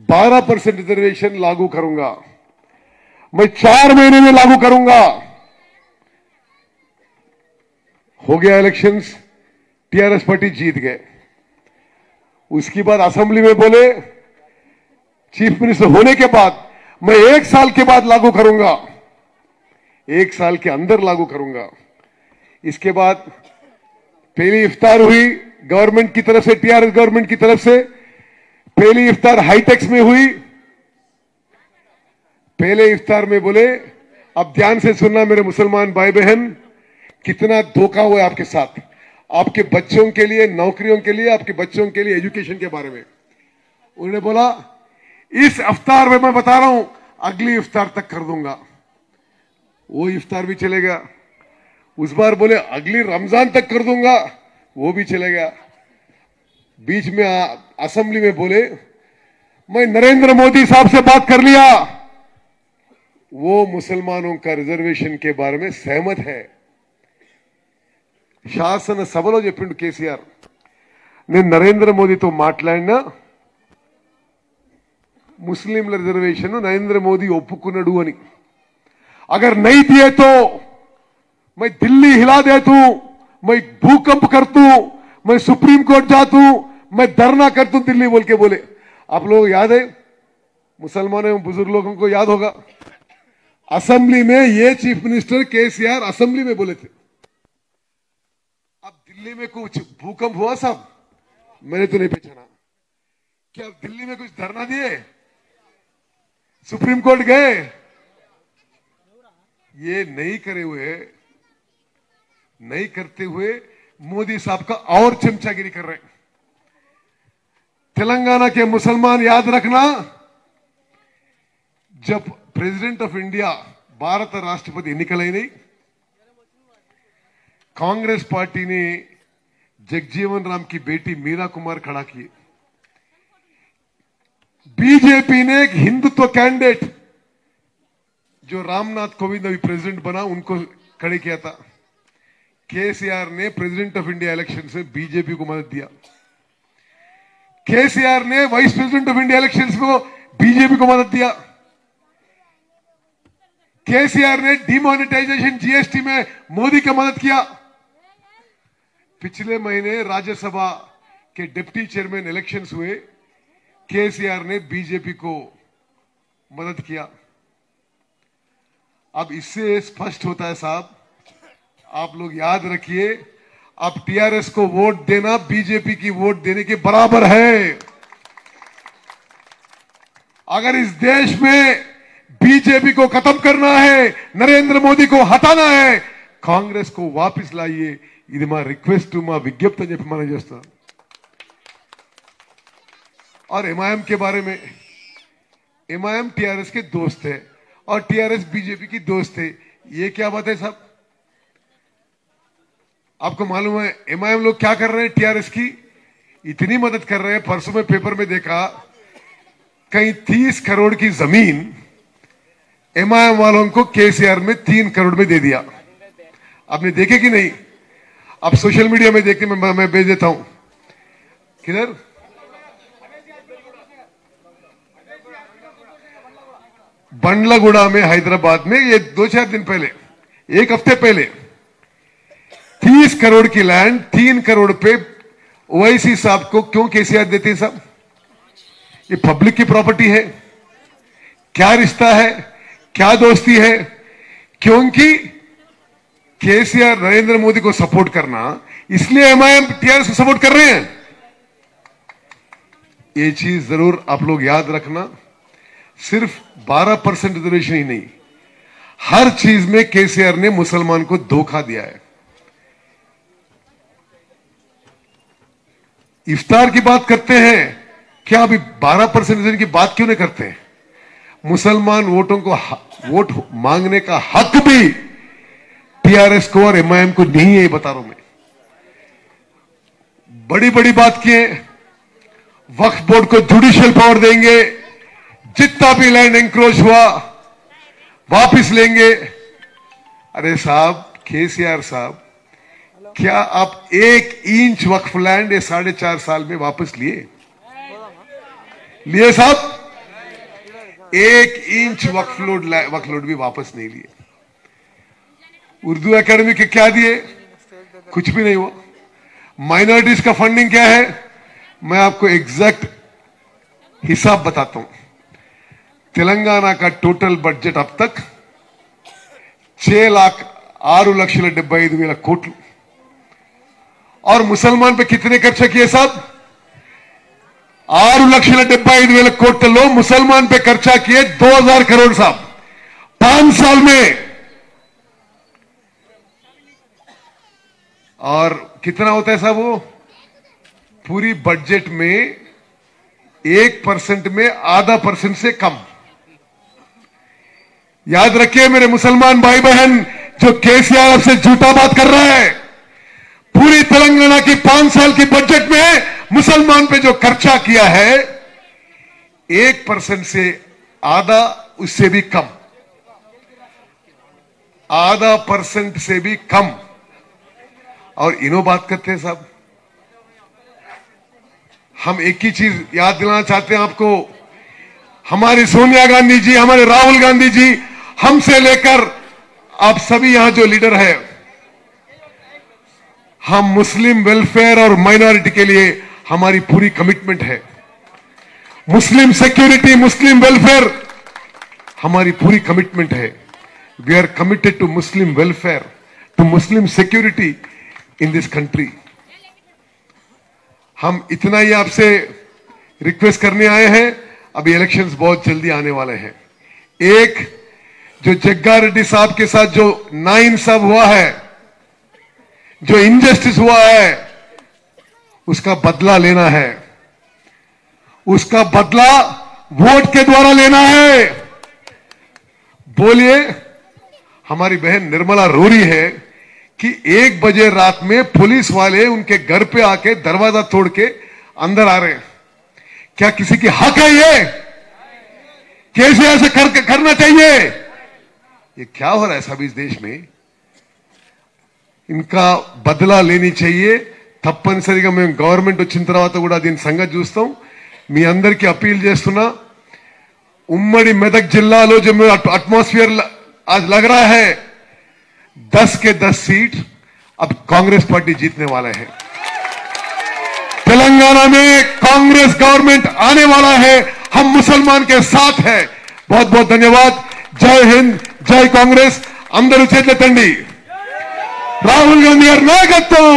12% रिजर्वेशन लागू करूंगा। मैं 4 महीने में लागू करूंगा। हो गया इलेक्शंस, टीआरएस पार्टी जीत गए। उसके बाद असेंबली में बोले, चीफ मिनिस्टर होने के बाद मैं 1 साल के बाद लागू करूंगा। 1 साल के अंदर लागू करूंगा। इसके बाद पहली इफ्तार हुई गवर्नमेंट की तरफ से, टीआरएस गवर्नमेंट की तरफ से। पहली इफ्तार हाईटेक्स में हुई। पहले इफ्तार में बोले, अब ध्यान से सुनना मेरे मुसलमान भाई बहन, कितना धोखा हुआ है आपके साथ, आपके बच्चों के लिए, नौकरियों के लिए, आपके बच्चों के लिए एजुकेशन के बारे में। उन्होंने बोला इस इफ्तार में मैं बता रहा हूं अगली इफ्तार तक कर दूंगा। वो इफ्तार भी चले गया। उस बार बोले अगली रमजान तक कर दूंगा, वो भी चले गया। बीच में असेंबली में बोले मैं नरेंद्र मोदी साहब से बात कर लिया, वो मुसलमानों का रिजर्वेशन के बारे में सहमत है। శాసన సభలో చెప్పిండు కేసీఆర్, నేను నరేంద్ర మోదీతో మాట్లాడినా ముస్లింల రిజర్వేషన్ నరేంద్ర మోదీ ఒప్పుకున్నాడు అని। अगर नहीं दिए तो मैं दिल्ली हिला देता हूं, मैं भूकंप करता हूं, मैं सुप्रीम कोर्ट जाता हूं, मैं धरना करता हूं दिल्ली बोल के बोले। आप लोग याद है, मुसलमानों बुजुर्ग लोगों को याद होगा, असेंबली में ये चीफ मिनिस्टर केसीआर असेंबली में बोले थे। अब दिल्ली में कुछ भूकंप हुआ साहब, मैंने तो नहीं पहचाना। क्या अब दिल्ली में कुछ धरना दिए, सुप्रीम कोर्ट गए? ये नहीं करे हुए, नहीं करते हुए मोदी साहब का और चमचागिरी कर रहे हैं। तेलंगाना के मुसलमान याद रखना, जब प्रेसिडेंट ऑफ इंडिया भारत राष्ट्रपति निकले नहीं, कांग्रेस पार्टी ने जगजीवन राम की बेटी मीरा कुमार खड़ा की। बीजेपी ने एक हिंदुत्व कैंडिडेट जो रामनाथ कोविंद अभी प्रेसिडेंट बना, उनको खड़े किया था। केसीआर ने प्रेसिडेंट ऑफ इंडिया इलेक्शन से बीजेपी को मदद दिया। केसीआर ने vice president of India elections को बीजेपी को मदद दिया। केसीआर ने डिमोनेटाइजेशन जीएसटी में मोदी का मदद किया। पिछले महीने राज्यसभा के डिप्टी चेयरमैन इलेक्शंस हुए, केसीआर ने बीजेपी को मदद किया। अब इससे स्पष्ट होता है साहब, आप लोग याद रखिए, अब टीआरएस को वोट देना बीजेपी की वोट देने के बराबर है। अगर इस देश में बीजेपी को खत्म करना है, नरेंद्र मोदी को हटाना है, कांग्रेस को वापस लाइए। ఇది మా రిక్వెస్ట్, మా విజ్ఞప్తి అని చెప్పి మనం చేస్తాం। और एमआईएम के बारे में, एमआईएम टीआरएस के दोस्त है और टीआरएस बीजेपी की दोस्त है, ये क्या बात है साहब? आपको मालूम है एमआईएम लोग क्या कर रहे हैं? टीआरएस की इतनी मदद कर रहे हैं। परसों में पेपर में देखा, कहीं 30 करोड़ की जमीन एमआईएम वालों को केसीआर में 3 करोड़ में दे दिया। आपने देखे कि नहीं? अब सोशल मीडिया में देखते, मैं भेज देता हूं। किधर? बंडलागुड़ा में, हैदराबाद में, ये 2-4 दिन पहले, 1 हफ्ते पहले 30 करोड़ की लैंड 3 करोड़ पे ओवैसी साहब को क्यों केसीआर देते हैं साहब? ये पब्लिक की प्रॉपर्टी है। क्या रिश्ता है, क्या दोस्ती है? क्योंकि केसीआर नरेंद्र मोदी को सपोर्ट करना, इसलिए एमआईएम टीआरएस को सपोर्ट कर रहे हैं। ये चीज जरूर आप लोग याद रखना। सिर्फ 12% रिजर्वेशन ही नहीं, हर चीज में केसीआर ने मुसलमान को धोखा दिया है। इफ्तार की बात करते हैं, क्या अभी 12% रिजर्वेशन की बात क्यों नहीं करते हैं? मुसलमान वोटों को वोट मांगने का हक भी टीआरएस को और एमआईएम को नहीं है, बता रहा हूं मैं। बड़ी बड़ी बात किए, वक्फ बोर्ड को जुडिशियल पावर देंगे, जितना भी लैंड एंक्रोच हुआ वापिस लेंगे। अरे साहब, केसीआर साहब, क्या आप 1 इंच वक्फ लैंड 4.5 साल में वापस लिए साहब? 1 इंच वक्फ लोड भी वापस नहीं लिए। उर्दू एकेडमी के क्या दिए? कुछ भी नहीं हुआ। माइनॉरिटीज का फंडिंग क्या है? मैं आपको एग्जैक्ट हिसाब बताता हूं। तेलंगाना का टोटल बजट अब तक 6,6,75,000 కోట్లు और मुसलमान पे कितने खर्चा किए साहब? 6,75,000 కోట్లలో मुसलमान पे खर्चा किए 2,000 करोड़ साहब 5 साल में। और कितना होता है साहब वो? पूरी बजट में 1% में आधा % से कम। याद रखिए मेरे मुसलमान भाई बहन, जो केसीआर से झूठा बात कर रहा है, पूरी तेलंगाना की 5 साल की बजट में मुसलमान पे जो खर्चा किया है 1% से आधा, उससे भी कम, आधा % से भी कम। और इन्हों बात करते हैं साहब। हम एक ही चीज याद दिलाना चाहते हैं आपको, हमारी सोनिया गांधी जी, हमारे राहुल गांधी जी, हमसे लेकर आप सभी यहां जो लीडर है, हम मुस्लिम वेलफेयर और माइनॉरिटी के लिए हमारी पूरी कमिटमेंट है। मुस्लिम सिक्योरिटी, मुस्लिम वेलफेयर हमारी पूरी कमिटमेंट है। We are committed to Muslim welfare, to Muslim security in this country. हम इतना ही आपसे रिक्वेस्ट करने आए हैं। अभी इलेक्शंस बहुत जल्दी आने वाले हैं। एक जो जग्गा रेड्डी साहब के साथ जो नाइंसाफ हुआ है, जो इनजस्टिस हुआ है, उसका बदला लेना है। उसका बदला वोट के द्वारा लेना है। बोलिए, हमारी बहन निर्मला रो रही है कि 1 बजे रात में पुलिस वाले उनके घर पे आके दरवाजा तोड़ के अंदर आ रहे हैं। क्या किसी की हक है ये? कैसे ऐसे करना चाहिए? ये क्या हो रहा है सब इस देश में? इनका బదలా లేని चाहिए। తప్పనిసరిగా మేము గవర్నమెంట్ వచ్చిన తర్వాత కూడా దీని సంగతి చూస్తాం। మీ అందరికీ अपील చేస్తున్నా, ఉమ్మడి మెదక్ జిల్లాలో जो एटमॉस्फेयर आज लग रहा है 10 के 10 सीट अब कांग्रेस पार्टी जीतने वाला है। तेलंगाना में कांग्रेस गवर्नमेंट आने वाला है। हम मुसलमान के साथ हैं। बहुत बहुत धन्यवाद। जय हिंद, जय कांग्रेस। अंदर చేతులెత్తండి। राहुल गांधी गाరి నాయకత్వం।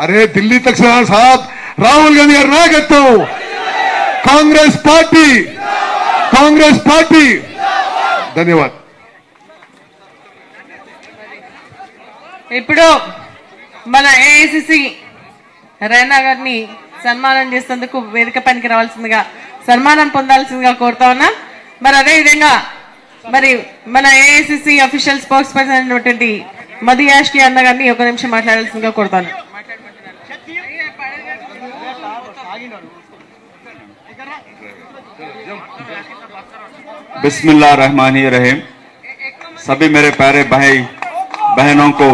अरे दिल्ली तक से साहब, राहुल गांधी गाరి నాయకత్వం। Congress party, Congress party. धन्यवाद। ఇప్పుడు మన ఏఐసిసి రైనా గారిని సన్మానం చేసేందుకు వేదిక పైకి రావాల్సిందిగా, సన్మానం పొందాల్సిందిగా కోరుతా ఉన్నా। మరి అదే విధంగా మరి మన ఏఐసిసి అఫీషియల్ స్పోక్స్ పర్సన్ అయినటువంటి మధు యాష్కి అన్న గారిని 1 నిమిషం మాట్లాడాల్సిందిగా కోరుతాను। बिस्मिल्लाहिर्रहमानिर्रहीम। सभी मेरे प्यारे भाई बहनों को